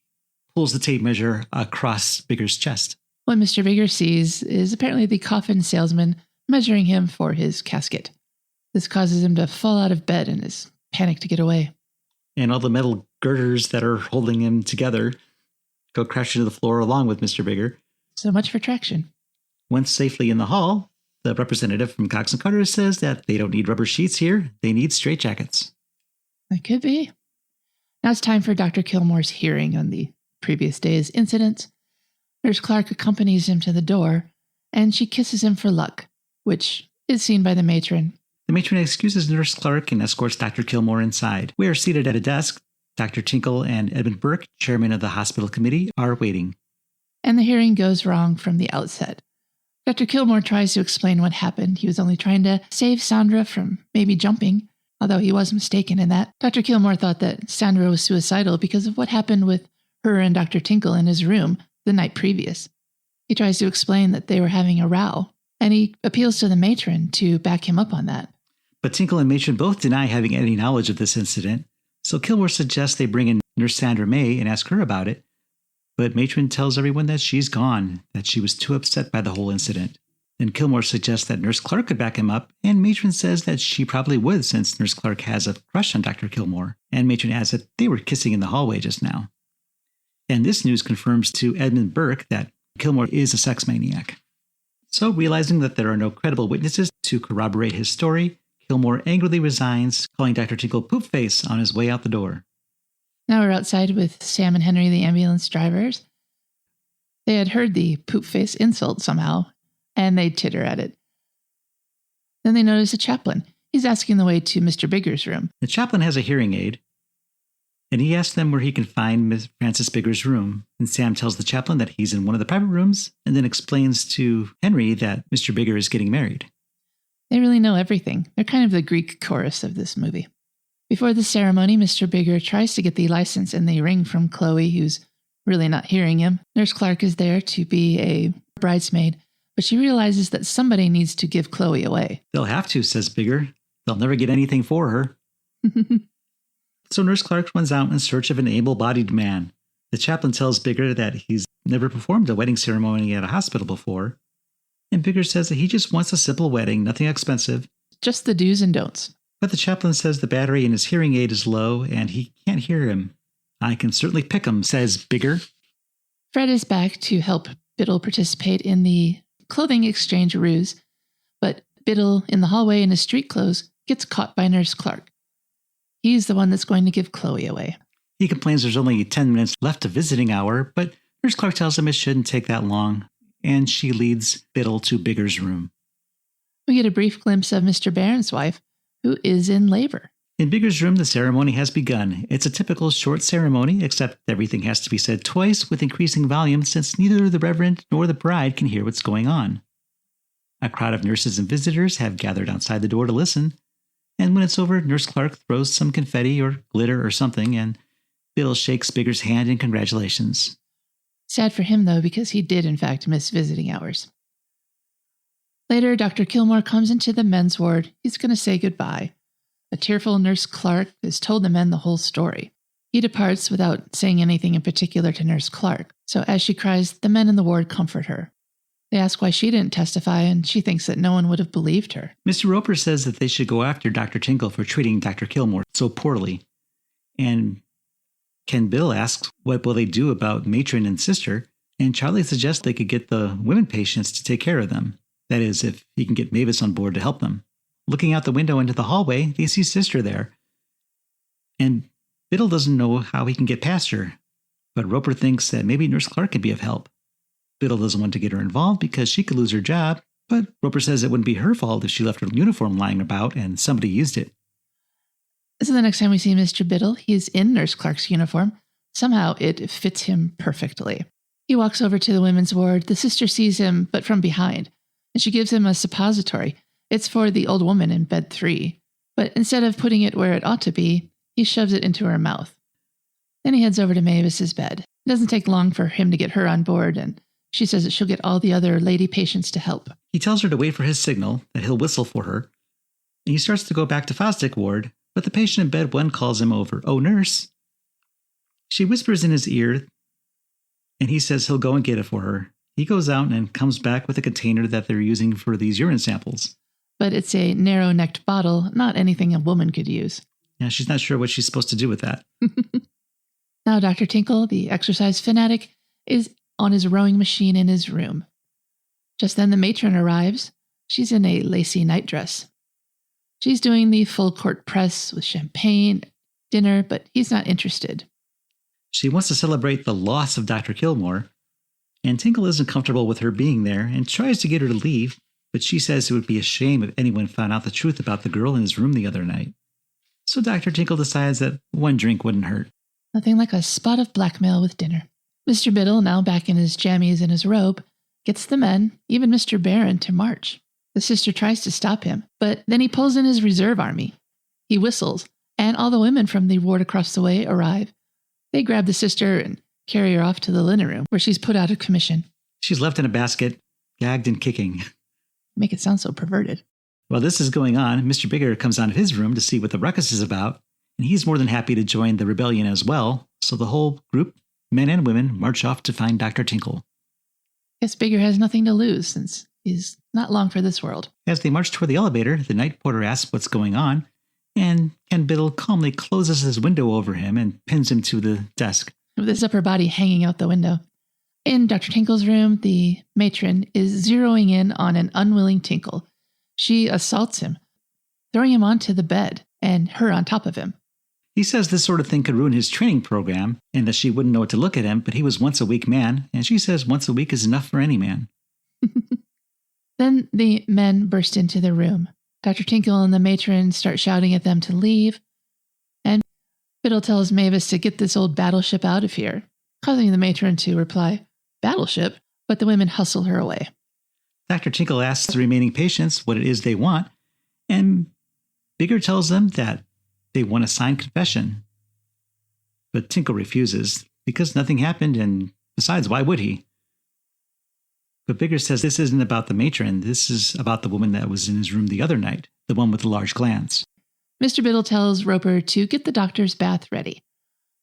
S8: pulls the tape measure across Bigger's chest.
S9: What Mr. Bigger sees is apparently the coffin salesman measuring him for his casket. This causes him to fall out of bed and is panicked to get away.
S8: And all the metal girders that are holding him together go crashing to the floor along with Mr. Bigger.
S9: So much for traction.
S8: Once safely in the hall, the representative from Cox and Carter says that they don't need rubber sheets here. They need straitjackets.
S9: That could be. Now it's time for Dr. Kilmore's hearing on the previous day's incident. Nurse Clarke accompanies him to the door, and she kisses him for luck, which is seen by the matron.
S8: The matron excuses Nurse Clarke and escorts Dr. Kilmore inside. We are seated at a desk. Dr. Tinkle and Edmund Burke, chairman of the hospital committee, are waiting.
S9: And the hearing goes wrong from the outset. Dr. Kilmore tries to explain what happened. He was only trying to save Sandra from maybe jumping, although he was mistaken in that. Dr. Kilmore thought that Sandra was suicidal because of what happened with her and Dr. Tinkle in his room the night previous. He tries to explain that they were having a row, and he appeals to the matron to back him up on that.
S8: But Tinkle and matron both deny having any knowledge of this incident, so Kilmore suggests they bring in Nurse Sandra May and ask her about it. But matron tells everyone that she's gone, that she was too upset by the whole incident. Then Kilmore suggests that Nurse Clarke could back him up, and matron says that she probably would since Nurse Clarke has a crush on Dr. Kilmore, and matron adds that they were kissing in the hallway just now. And this news confirms to Edmund Burke that Kilmore is a sex maniac. So, realizing that there are no credible witnesses to corroborate his story, Kilmore angrily resigns, calling Dr. Tinkle poop-face on his way out the door.
S9: Now we're outside with Sam and Henry, the ambulance drivers. They had heard the poop-face insult somehow, and they titter at it. Then they notice the chaplain. He's asking the way to Mr. Bigger's room.
S8: The chaplain has a hearing aid, and he asks them where he can find Miss Frances Bigger's room. And Sam tells the chaplain that he's in one of the private rooms, and then explains to Henry that Mr. Bigger is getting married.
S9: They really know everything. They're kind of the Greek chorus of this movie. Before the ceremony, Mr. Bigger tries to get the license and the ring from Chloe, who's really not hearing him. Nurse Clarke is there to be a bridesmaid, but she realizes that somebody needs to give Chloe away.
S8: They'll have to, says Bigger. They'll never get anything for her. So Nurse Clarke runs out in search of an able-bodied man. The chaplain tells Bigger that he's never performed a wedding ceremony at a hospital before. And Bigger says that he just wants a simple wedding, nothing expensive.
S9: Just the do's and don'ts.
S8: But the chaplain says the battery in his hearing aid is low and he can't hear him. I can certainly pick him, says Bigger.
S9: Fred is back to help Biddle participate in the clothing exchange ruse, but Biddle, in the hallway in his street clothes, gets caught by Nurse Clarke. He's the one that's going to give Chloe away.
S8: He complains there's only 10 minutes left of visiting hour, but Nurse Clarke tells him it shouldn't take that long, and she leads Biddle to Bigger's room.
S9: We get a brief glimpse of Mr. Barron's wife, who is in labor.
S8: In Bigger's room, the ceremony has begun. It's a typical short ceremony, except everything has to be said twice with increasing volume since neither the Reverend nor the bride can hear what's going on. A crowd of nurses and visitors have gathered outside the door to listen, and when it's over, Nurse Clarke throws some confetti or glitter or something, and Biddle shakes Bigger's hand in congratulations.
S9: Sad for him, though, because he did, in fact, miss visiting hours. Later, Dr. Kilmore comes into the men's ward. He's going to say goodbye. A tearful Nurse Clarke has told the men the whole story. He departs without saying anything in particular to Nurse Clarke. So as she cries, the men in the ward comfort her. They ask why she didn't testify, and she thinks that no one would have believed her.
S8: Mr. Roper says that they should go after Dr. Tinkle for treating Dr. Kilmore so poorly. And Ken Biddle asks what will they do about matron and sister, and Charlie suggests they could get the women patients to take care of them. That is, if he can get Mavis on board to help them. Looking out the window into the hallway, they see Sister there. And Biddle doesn't know how he can get past her, but Roper thinks that maybe Nurse Clarke could be of help. Biddle doesn't want to get her involved because she could lose her job, but Roper says it wouldn't be her fault if she left her uniform lying about and somebody used it.
S9: So the next time we see Mr. Biddle, he's in Nurse Clarke's uniform. Somehow it fits him perfectly. He walks over to the women's ward. The sister sees him, but from behind, and she gives him a suppository. It's for the old woman in bed 3. But instead of putting it where it ought to be, he shoves it into her mouth. Then he heads over to Mavis's bed. It doesn't take long for him to get her on board, and she says that she'll get all the other lady patients to help.
S8: He tells her to wait for his signal, that he'll whistle for her. And he starts to go back to Fosdick ward, but the patient in bed 1 calls him over. "Oh, nurse." She whispers in his ear, and he says he'll go and get it for her. He goes out and comes back with a container that they're using for these urine samples.
S9: But it's a narrow-necked bottle, not anything a woman could use.
S8: Yeah, she's not sure what she's supposed to do with that.
S9: Now Dr. Tinkle, the exercise fanatic, is on his rowing machine in his room. Just then the matron arrives. She's in a lacy nightdress. She's doing the full court press with champagne, dinner, but he's not interested.
S8: She wants to celebrate the loss of Dr. Kilmore, and Tinkle isn't comfortable with her being there and tries to get her to leave, but she says it would be a shame if anyone found out the truth about the girl in his room the other night. So Dr. Tinkle decides that 1 drink wouldn't hurt.
S9: Nothing like a spot of blackmail with dinner. Mr. Biddle, now back in his jammies and his robe, gets the men, even Mr. Barron, to march. The sister tries to stop him, but then he pulls in his reserve army. He whistles, and all the women from the ward across the way arrive. They grab the sister and carry her off to the linen room, where she's put out of commission.
S8: She's left in a basket, gagged and kicking.
S9: Make it sound so perverted.
S8: While this is going on, Mr. Bigger comes out of his room to see what the ruckus is about, and he's more than happy to join the rebellion as well, so the whole group, men and women, march off to find Dr. Tinkle.
S9: Guess Bigger has nothing to lose, since he's not long for this world.
S8: As they march toward the elevator, the night porter asks what's going on, and Ken Biddle calmly closes his window over him and pins him to the desk.
S9: With his upper body hanging out the window. In Dr. Tinkle's room, the matron is zeroing in on an unwilling Tinkle. She assaults him, throwing him onto the bed, and her on top of him.
S8: He says this sort of thing could ruin his training program, and that she wouldn't know what to look at him, but he was once a week man, and she says once a week is enough for any man.
S9: Then the men burst into the room. Dr. Tinkle and the matron start shouting at them to leave, and Biddle tells Mavis to get this old battleship out of here, causing the matron to reply, "Battleship?" But the women hustle her away.
S8: Dr. Tinkle asks the remaining patients what it is they want, and Bigger tells them that they want a signed confession. But Tinkle refuses, because nothing happened, and besides, why would he? But Bigger says this isn't about the matron, this is about the woman that was in his room the other night, the one with the large glands.
S9: Mr. Biddle tells Roper to get the doctor's bath ready.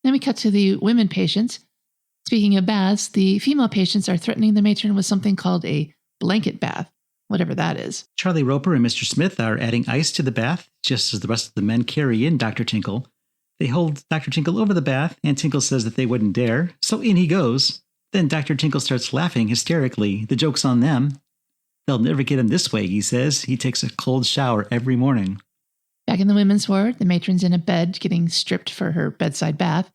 S9: Then we cut to the women patients. Speaking of baths, the female patients are threatening the matron with something called a blanket bath, whatever that is.
S8: Charlie Roper and Mr. Smith are adding ice to the bath, just as the rest of the men carry in Dr. Tinkle. They hold Dr. Tinkle over the bath, and Tinkle says that they wouldn't dare, so in he goes. Then Dr. Tinkle starts laughing hysterically. The joke's on them. They'll never get him this way, he says. He takes a cold shower every morning.
S9: Back in the women's ward, the matron's in a bed getting stripped for her bedside bath.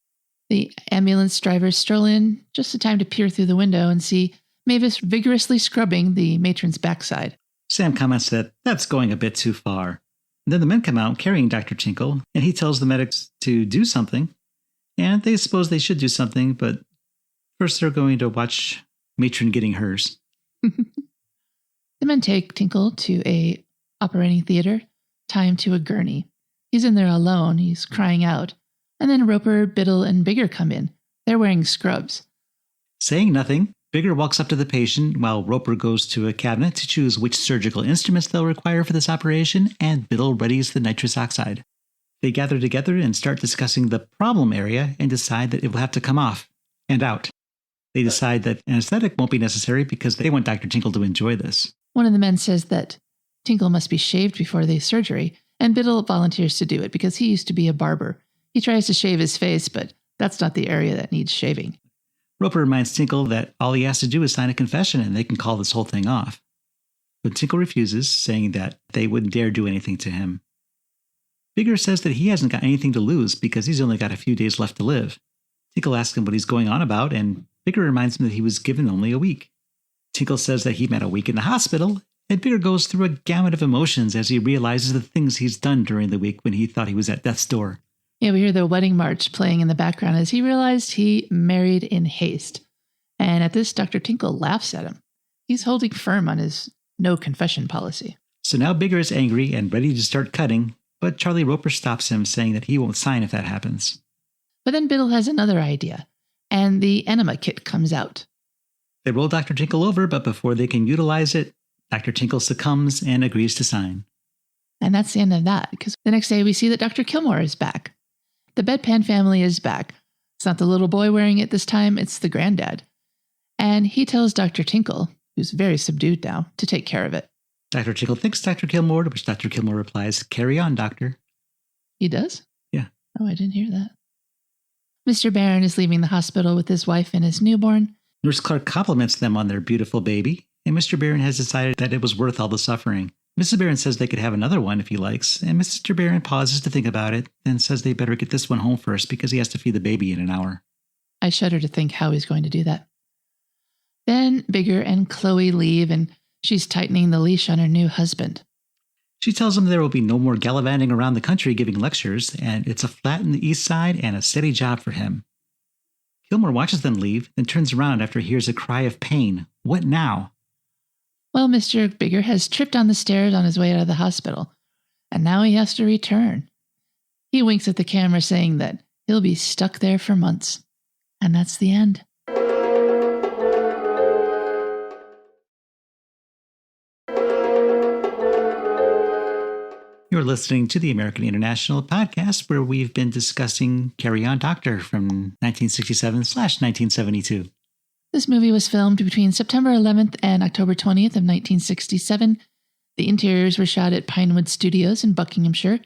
S9: The ambulance drivers stroll in just in time to peer through the window and see Mavis vigorously scrubbing the matron's backside.
S8: Sam comments that that's going a bit too far. Then the men come out carrying Dr. Tinkle, and he tells the medics to do something. And they suppose they should do something, but first they're going to watch Matron getting hers.
S9: The men take Tinkle to a operating theater, tie him to a gurney. He's in there alone, he's crying out. And then Roper, Biddle, and Bigger come in. They're wearing scrubs.
S8: Saying nothing, Bigger walks up to the patient while Roper goes to a cabinet to choose which surgical instruments they'll require for this operation, and Biddle readies the nitrous oxide. They gather together and start discussing the problem area and decide that it will have to come off and out. They decide that anesthetic won't be necessary because they want Dr. Tinkle to enjoy this.
S9: One of the men says that Tinkle must be shaved before the surgery, and Biddle volunteers to do it because he used to be a barber. He tries to shave his face, but that's not the area that needs shaving.
S8: Roper reminds Tinkle that all he has to do is sign a confession and they can call this whole thing off. But Tinkle refuses, saying that they wouldn't dare do anything to him. Bigger says that he hasn't got anything to lose because he's only got a few days left to live. Tinkle asks him what he's going on about, and Bigger reminds him that he was given only a week. Tinkle says that he meant a week in the hospital, And Bigger goes through a gamut of emotions as he realizes the things he's done during the week when he thought he was at death's door.
S9: Yeah, we hear the wedding march playing in the background as he realized he married in haste. And at this, Dr. Tinkle laughs at him. He's holding firm on his no confession policy.
S8: So now Bigger is angry and ready to start cutting, but Charlie Roper stops him, saying that he won't sign if that happens.
S9: But then Biddle has another idea, and the enema kit comes out.
S8: They roll Dr. Tinkle over, but before they can utilize it, Dr. Tinkle succumbs and agrees to sign.
S9: And that's the end of that, because the next day we see that Dr. Kilmore is back. The bedpan family is back. It's not the little boy wearing it this time, it's the granddad. And he tells Dr. Tinkle, who's very subdued now, to take care of it.
S8: Dr. Tinkle thanks Dr. Kilmore, to which Dr. Kilmore replies, "Carry on, doctor."
S9: He does?
S8: Yeah.
S9: Oh, I didn't hear that. Mr. Barron is leaving the hospital with his wife and his newborn.
S8: Nurse Clarke compliments them on their beautiful baby, and Mr. Barron has decided that it was worth all the suffering. Mrs. Barron says they could have another one if he likes, and Mr. Barron pauses to think about it, then says they better get this one home first because he has to feed the baby in an hour.
S9: I shudder to think how he's going to do that. Then Bigger and Chloe leave, and she's tightening the leash on her new husband.
S8: She tells him there will be no more gallivanting around the country giving lectures, and it's a flat in the east side and a steady job for him. Kilmore watches them leave, then turns around after he hears a cry of pain. What now?
S9: Well, Mr. Bigger has tripped on the stairs on his way out of the hospital, and now he has to return. He winks at the camera, saying that he'll be stuck there for months. And that's the end.
S8: You're listening to the American International Podcast, where we've been discussing Carry On Doctor from 1967/1972.
S9: This movie was filmed between September 11th and October 20th of 1967. The interiors were shot at Pinewood Studios in Buckinghamshire.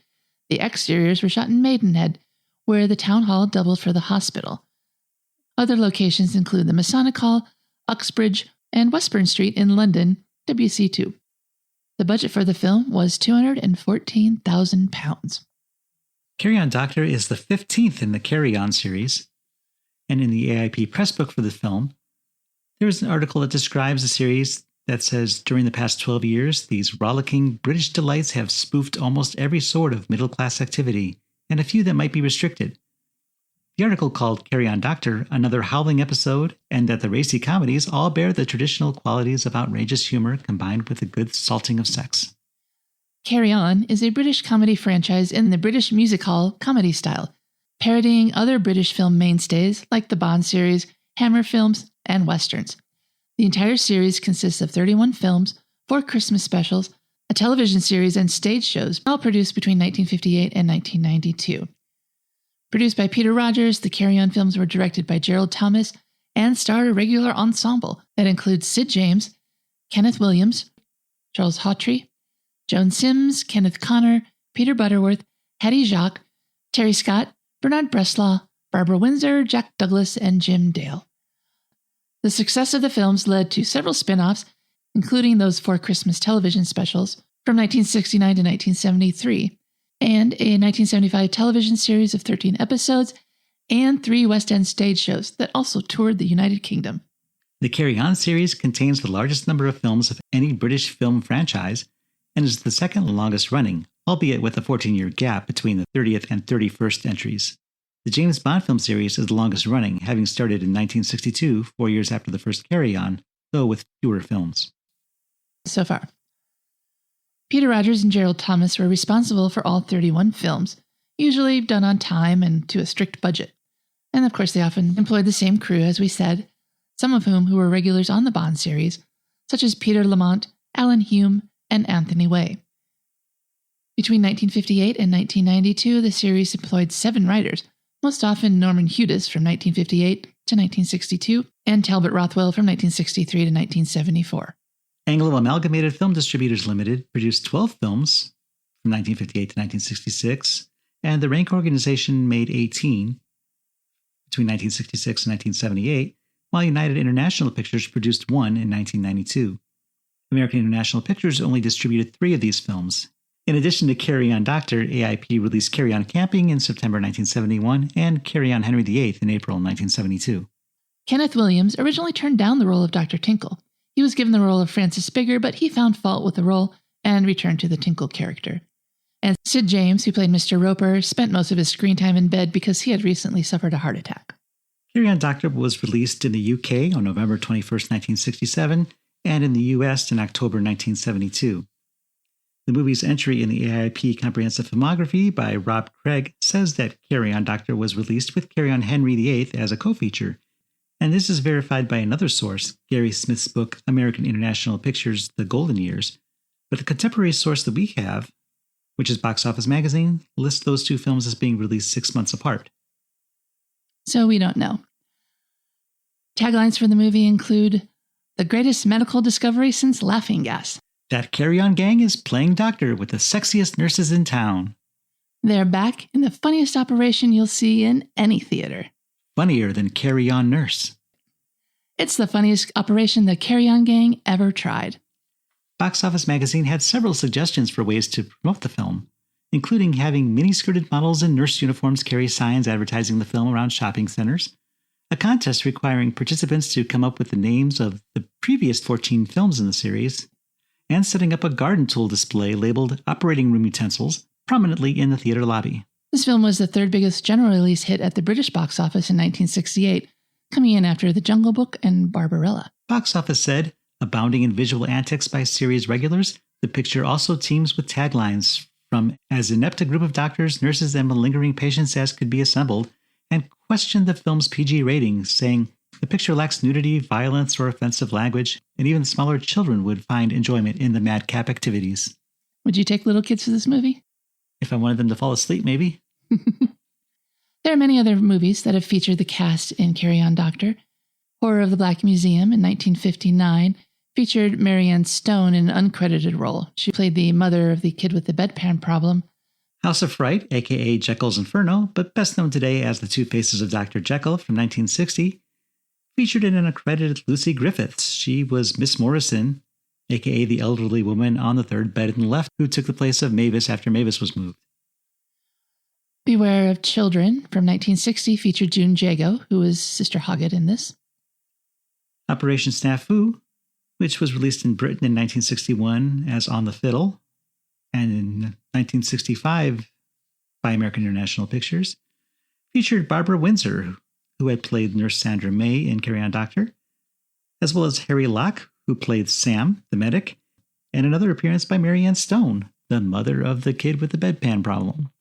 S9: The exteriors were shot in Maidenhead, where the town hall doubled for the hospital. Other locations include the Masonic Hall, Uxbridge, and Westbourne Street in London, WC2. The budget for the film was £214,000.
S8: Carry On Doctor is the 15th in the Carry On series, and in the AIP press book for the film, there's an article that describes the series that says, during the past 12 years, these rollicking British delights have spoofed almost every sort of middle-class activity, and a few that might be restricted. The article called Carry On Doctor another howling episode, and that the racy comedies all bear the traditional qualities of outrageous humor combined with a good salting of sex.
S9: Carry On is a British comedy franchise in the British music hall comedy style, parodying other British film mainstays like the Bond series, Hammer films, and westerns. The entire series consists of 31 films, 4 Christmas specials, a television series, and stage shows, all produced between 1958 and 1992. Produced by Peter Rogers, the Carry On films were directed by Gerald Thomas and starred a regular ensemble that includes Sid James, Kenneth Williams, Charles Hawtrey, Joan Sims, Kenneth Connor, Peter Butterworth, Hattie Jacques, Terry Scott, Bernard Bresslaw, Barbara Windsor, Jack Douglas, and Jim Dale. The success of the films led to several spin-offs, including those 4 Christmas television specials from 1969 to 1973, and a 1975 television series of 13 episodes, and 3 West End stage shows that also toured the United Kingdom.
S8: The Carry On series contains the largest number of films of any British film franchise, and is the second longest running, albeit with a 14-year gap between the 30th and 31st entries. The James Bond film series is the longest running, having started in 1962, 4 years after the first Carry On, though with fewer films.
S9: So far. Peter Rogers and Gerald Thomas were responsible for all 31 films, usually done on time and to a strict budget. And of course, they often employed the same crew, as we said, some of whom who were regulars on the Bond series, such as Peter Lamont, Alan Hume, and Anthony Way. Between 1958 and 1992, the series employed 7 writers, most often Norman Hudis from 1958 to 1962, and Talbot Rothwell from 1963 to 1974.
S8: Anglo Amalgamated Film Distributors Limited produced 12 films from 1958 to 1966, and the Rank Organization made 18 between 1966 and 1978, while United International Pictures produced 1 in 1992. American International Pictures only distributed 3 of these films. In addition to Carry On Doctor, AIP released Carry On Camping in September 1971 and Carry On Henry VIII in April 1972.
S9: Kenneth Williams originally turned down the role of Dr. Tinkle. He He was given the role of Francis Bigger, but he found fault with the role and returned to the Tinkle character. And Sid James, who played Mr. Roper, spent most of his screen time in bed because he had recently suffered a heart attack.
S8: Carry On Doctor was released in the UK on November 21st, 1967, and in the US in October 1972. The movie's entry in the AIP Comprehensive Filmography by Rob Craig says that Carry On Doctor was released with Carry On Henry VIII as a co-feature, and this is verified by another source, Gary Smith's book American International Pictures, The Golden Years, but the contemporary source that we have, which is Box Office Magazine, lists those two films as being released 6 months apart.
S9: So we don't know. Taglines for the movie include, "The greatest medical discovery since laughing gas."
S8: That Carry On gang is playing doctor with the sexiest nurses in town.
S9: They're back in the funniest operation you'll see in any theater.
S8: Funnier than Carry On Nurse.
S9: It's the funniest operation the Carry On gang ever tried.
S8: Box Office Magazine had several suggestions for ways to promote the film, including having mini-skirted models in nurse uniforms carry signs advertising the film around shopping centers, a contest requiring participants to come up with the names of the previous 14 films in the series, and setting up a garden tool display labeled Operating Room Utensils prominently in the theater lobby.
S9: This film was the third biggest general release hit at the British box office in 1968, coming in after The Jungle Book and Barbarella.
S8: Box Office said, abounding in visual antics by series regulars, the picture also teems with taglines from as inept a group of doctors, nurses, and malingering patients as could be assembled, and questioned the film's PG rating, saying the picture lacks nudity, violence, or offensive language, and even smaller children would find enjoyment in the madcap activities.
S9: Would you take little kids to this movie?
S8: If I wanted them to fall asleep, maybe.
S9: There are many other movies that have featured the cast in Carry On Doctor. Horror of the Black Museum in 1959 featured Marianne Stone in an uncredited role. She played the mother of the kid with the bedpan problem.
S8: House of Fright, a.k.a. Jekyll's Inferno, but best known today as The Two Faces of Dr. Jekyll from 1960, featured an uncredited Lucy Griffiths. She was Miss Morrison, a.k.a. the elderly woman on the third bed on the left who took the place of Mavis after Mavis was moved.
S9: Beware of Children from 1960 featured June Jago, who was Sister Hoggett in this.
S8: Operation Snafu, which was released in Britain in 1961 as On the Fiddle, and in 1965 by American International Pictures, featured Barbara Windsor, who had played Nurse Sandra May in Carry On Doctor, as well as Harry Locke, who played Sam, the medic, and another appearance by Marianne Stone, the mother of the kid with the bedpan problem.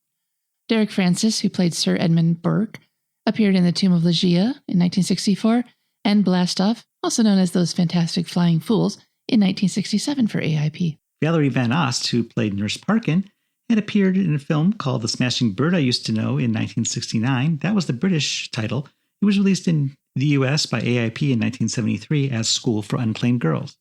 S9: Derek Francis, who played Sir Edmund Burke, appeared in The Tomb of Ligeia in 1964, and Blastoff, also known as Those Fantastic Flying Fools, in 1967 for AIP.
S8: Valerie Van Ost, who played Nurse Parkin, had appeared in a film called The Smashing Bird I Used to Know in 1969. That was the British title. It was released in the US by AIP in 1973 as School for Unclaimed Girls.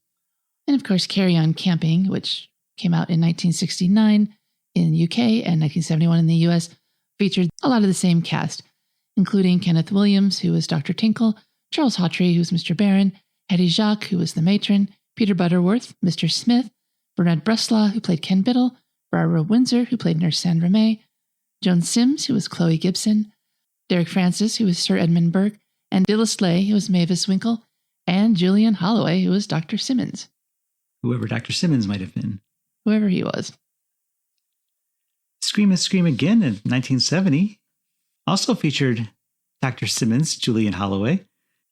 S9: And of course, Carry On Camping, which came out in 1969 in the UK and 1971 in the US, featured a lot of the same cast, including Kenneth Williams, who was Dr. Tinkle, Charles Hawtrey, who was Mr. Barron, Hattie Jacques, who was the matron, Peter Butterworth, Mr. Smith, Bernard Bresslaw, who played Ken Biddle, Barbara Windsor, who played Nurse Sandra May, Joan Sims, who was Chloe Gibson, Derek Francis, who was Sir Edmund Burke, and Dilys Lay, who was Mavis Winkle, and Julian Holloway, who was Dr. Simmons.
S8: Whoever Dr. Simmons might have been.
S9: Whoever he was.
S8: Scream and Scream Again in 1970 also featured Dr. Simmons, Julian Holloway,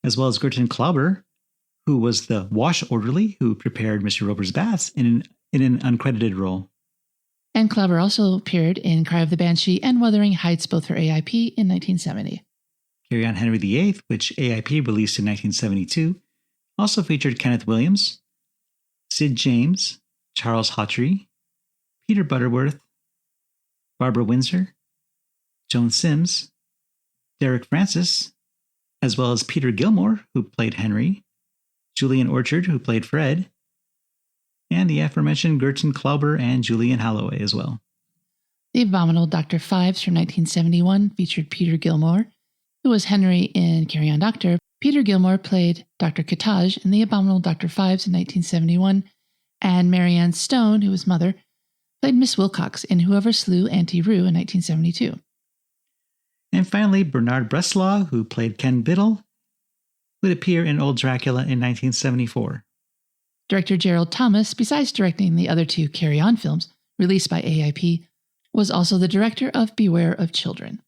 S8: as well as Gertrude Klauber, who was the wash orderly who prepared Mr. Roper's baths in an uncredited role.
S9: And Klauber also appeared in Cry of the Banshee and Wuthering Heights, both for AIP in 1970.
S8: Carry On Henry VIII, which AIP released in 1972, also featured Kenneth Williams, Sid James, Charles Hawtrey, Peter Butterworth, Barbara Windsor, Joan Sims, Derek Francis, as well as Peter Gilmore, who played Henry, Julian Orchard, who played Fred, and the aforementioned Gertrude Klauber and Julian Holloway as well.
S9: The Abominable Dr. Fives from 1971 featured Peter Gilmore, who was Henry in Carry On Doctor. Peter Gilmore played Dr. Cottage in The Abominable Dr. Fives in 1971, and Marianne Stone, who was Mother, played Miss Wilcox in Whoever Slew Auntie Roo in 1972.
S8: And finally, Bernard Bresslaw, who played Ken Biddle, would appear in Old Dracula in 1974.
S9: Director Gerald Thomas, besides directing the other 2 Carry On films released by AIP, was also the director of Beware of Children.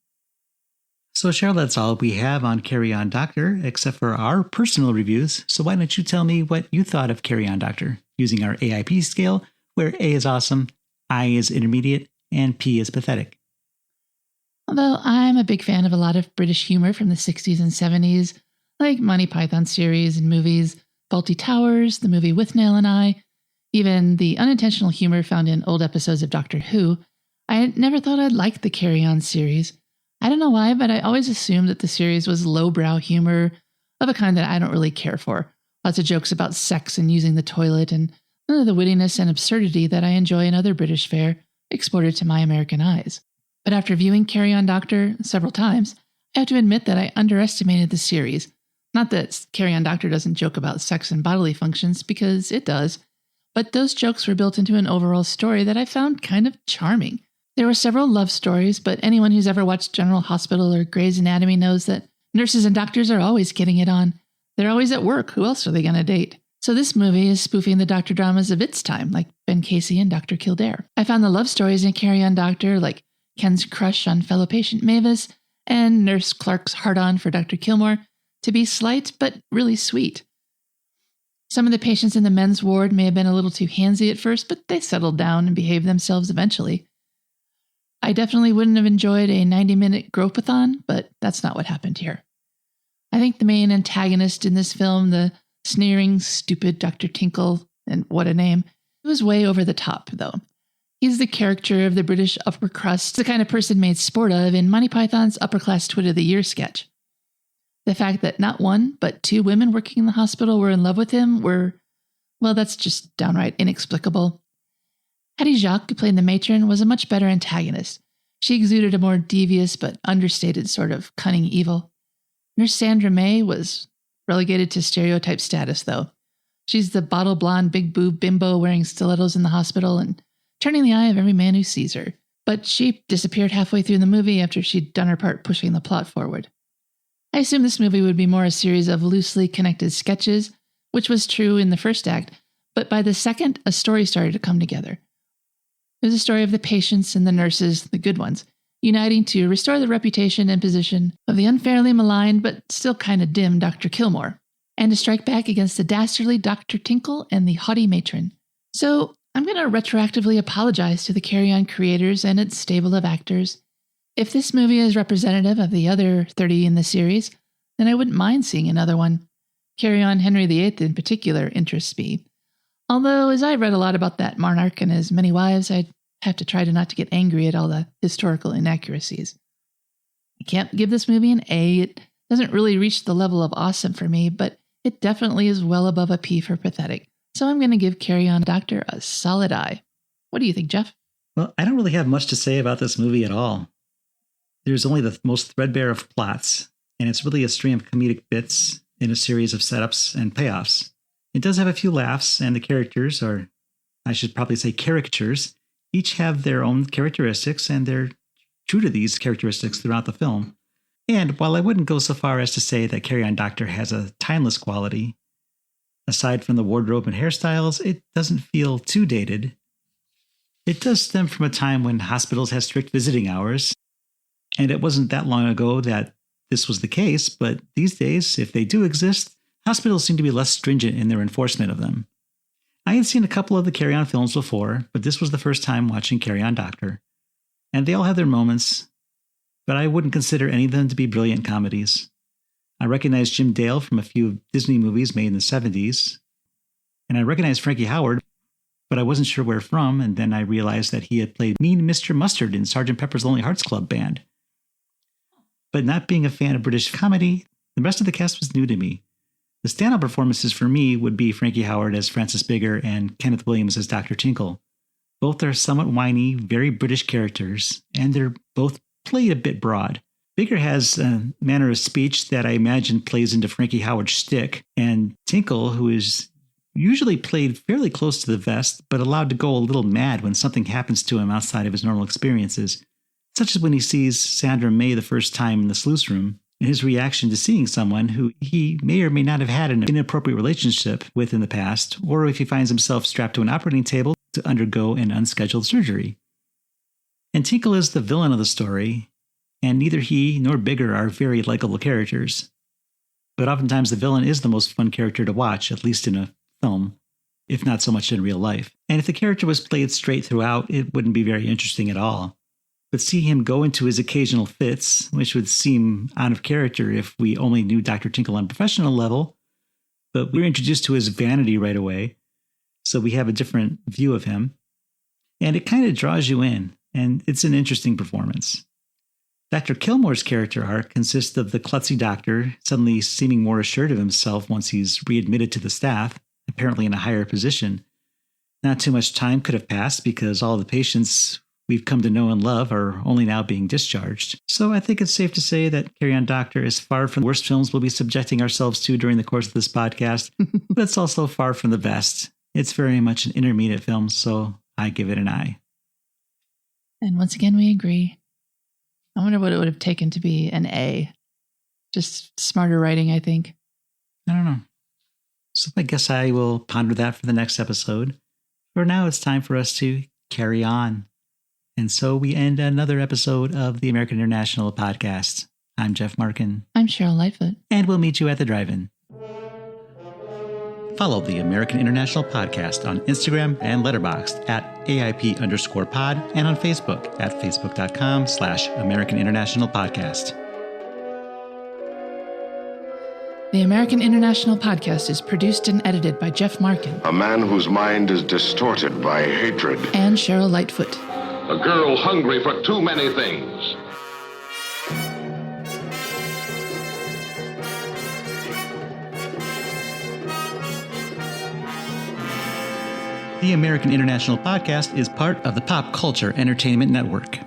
S8: So Cheryl, that's all we have on Carry On Doctor, except for our personal reviews. So why don't you tell me what you thought of Carry On Doctor, using our AIP scale, where A is awesome, I is intermediate, and P is pathetic.
S9: Although I'm a big fan of a lot of British humor from the 60s and 70s, like Monty Python series and movies, Fawlty Towers, the movie Withnail and I, even the unintentional humor found in old episodes of Doctor Who, I never thought I'd like the Carry On series. I don't know why, but I always assumed that the series was lowbrow humor of a kind that I don't really care for. Lots of jokes about sex and using the toilet, and none of the wittiness and absurdity that I enjoy in other British fare exported to my American eyes. But after viewing Carry On Doctor several times, I have to admit that I underestimated the series. Not that Carry On Doctor doesn't joke about sex and bodily functions, because it does, but those jokes were built into an overall story that I found kind of charming. There were several love stories, but anyone who's ever watched General Hospital or Grey's Anatomy knows that nurses and doctors are always getting it on. They're always at work. Who else are they going to date? So this movie is spoofing the doctor dramas of its time, like Ben Casey and Dr. Kildare. I found the love stories in Carry On Doctor, like Ken's crush on fellow patient Mavis and Nurse Clarke's hard-on for Dr. Kilmore, to be slight but really sweet. Some of the patients in the men's ward may have been a little too handsy at first, but they settled down and behaved themselves eventually. I definitely wouldn't have enjoyed a 90-minute grope-a-thon, but that's not what happened here. I think the main antagonist in this film, the sneering, stupid Dr. Tinkle, and what a name, was way over the top, though. He's the character of the British upper crust, the kind of person made sport of in Monty Python's Upper-Class Twit of the Year sketch. The fact that not 1, but 2 women working in the hospital were in love with him well, that's just downright inexplicable. Hattie Jacques, who played the matron, was a much better antagonist. She exuded a more devious but understated sort of cunning evil. Nurse Sandra May was relegated to stereotype status, though. She's the bottle blonde, big boob bimbo wearing stilettos in the hospital and turning the eye of every man who sees her. But she disappeared halfway through the movie after she'd done her part pushing the plot forward. I assumed this movie would be more a series of loosely connected sketches, which was true in the first act, but by the second, a story started to come together. It was a story of the patients and the nurses, the good ones, uniting to restore the reputation and position of the unfairly maligned but still kind of dim Dr. Kilmore, and to strike back against the dastardly Dr. Tinkle and the haughty matron. So I'm going to retroactively apologize to the Carry On creators and its stable of actors. If this movie is representative of the other 30 in the series, then I wouldn't mind seeing another one. Carry On Henry VIII in particular interests me. Although, as I read a lot about that monarch and his many wives, I'd have to try not to get angry at all the historical inaccuracies. I can't give this movie an A. It doesn't really reach the level of awesome for me, but it definitely is well above a P for pathetic. So I'm going to give Carry On Doctor a solid I. What do you think, Jeff?
S8: Well, I don't really have much to say about this movie at all. There's only the most threadbare of plots, and it's really a stream of comedic bits in a series of setups and payoffs. It does have a few laughs, and the characters, or I should probably say caricatures, each have their own characteristics, and they're true to these characteristics throughout the film. And while I wouldn't go so far as to say that Carry On Doctor has a timeless quality, aside from the wardrobe and hairstyles, it doesn't feel too dated. It does stem from a time when hospitals had strict visiting hours, and it wasn't that long ago that this was the case, but these days, if they do exist, hospitals seem to be less stringent in their enforcement of them. I had seen a couple of the Carry On films before, but this was the first time watching Carry On Doctor. And they all have their moments, but I wouldn't consider any of them to be brilliant comedies. I recognized Jim Dale from a few Disney movies made in the 70s, and I recognized Frankie Howerd, but I wasn't sure where from, and then I realized that he had played Mean Mr. Mustard in Sgt. Pepper's Lonely Hearts Club Band. But not being a fan of British comedy, the rest of the cast was new to me. The standout performances for me would be Frankie Howerd as Francis Bigger and Kenneth Williams as Dr. Tinkle. Both are somewhat whiny, very British characters, and they're both played a bit broad. Bigger has a manner of speech that I imagine plays into Frankie Howard's shtick, and Tinkle, who is usually played fairly close to the vest, but allowed to go a little mad when something happens to him outside of his normal experiences, such as when he sees Sandra May the first time in the sluice room, and his reaction to seeing someone who he may or may not have had an inappropriate relationship with in the past, or if he finds himself strapped to an operating table to undergo an unscheduled surgery. And Tinkle is the villain of the story, and neither he nor Bigger are very likable characters. But oftentimes the villain is the most fun character to watch, at least in a film, if not so much in real life. And if the character was played straight throughout, it wouldn't be very interesting at all. But see him go into his occasional fits, which would seem out of character if we only knew Dr. Tinkle on a professional level, but we're introduced to his vanity right away, so we have a different view of him. And it kind of draws you in, and it's an interesting performance. Dr. Kilmore's character arc consists of the klutzy doctor suddenly seeming more assured of himself once he's readmitted to the staff, apparently in a higher position. Not too much time could have passed because all the patients we've come to know and love are only now being discharged. So I think it's safe to say that Carry On Doctor is far from the worst films we'll be subjecting ourselves to during the course of this podcast, but it's also far from the best. It's very much an intermediate film, so I give it an I.
S9: And once again, we agree. I wonder what it would have taken to be an A. Just smarter writing, I think.
S8: I don't know. So I guess I will ponder that for the next episode. For now, it's time for us to carry on. And so we end another episode of the American International Podcast. I'm Jeff Markin.
S9: I'm Cheryl Lightfoot.
S8: And we'll meet you at the drive-in. Follow the American International Podcast on Instagram and Letterboxd at AIP_pod and on Facebook at facebook.com/American International Podcast.
S9: The American International Podcast is produced and edited by Jeff Markin.
S10: A man whose mind is distorted by hatred.
S9: And Cheryl Lightfoot.
S11: A girl hungry for too many things.
S8: The American International Podcast is part of the Pop Culture Entertainment Network.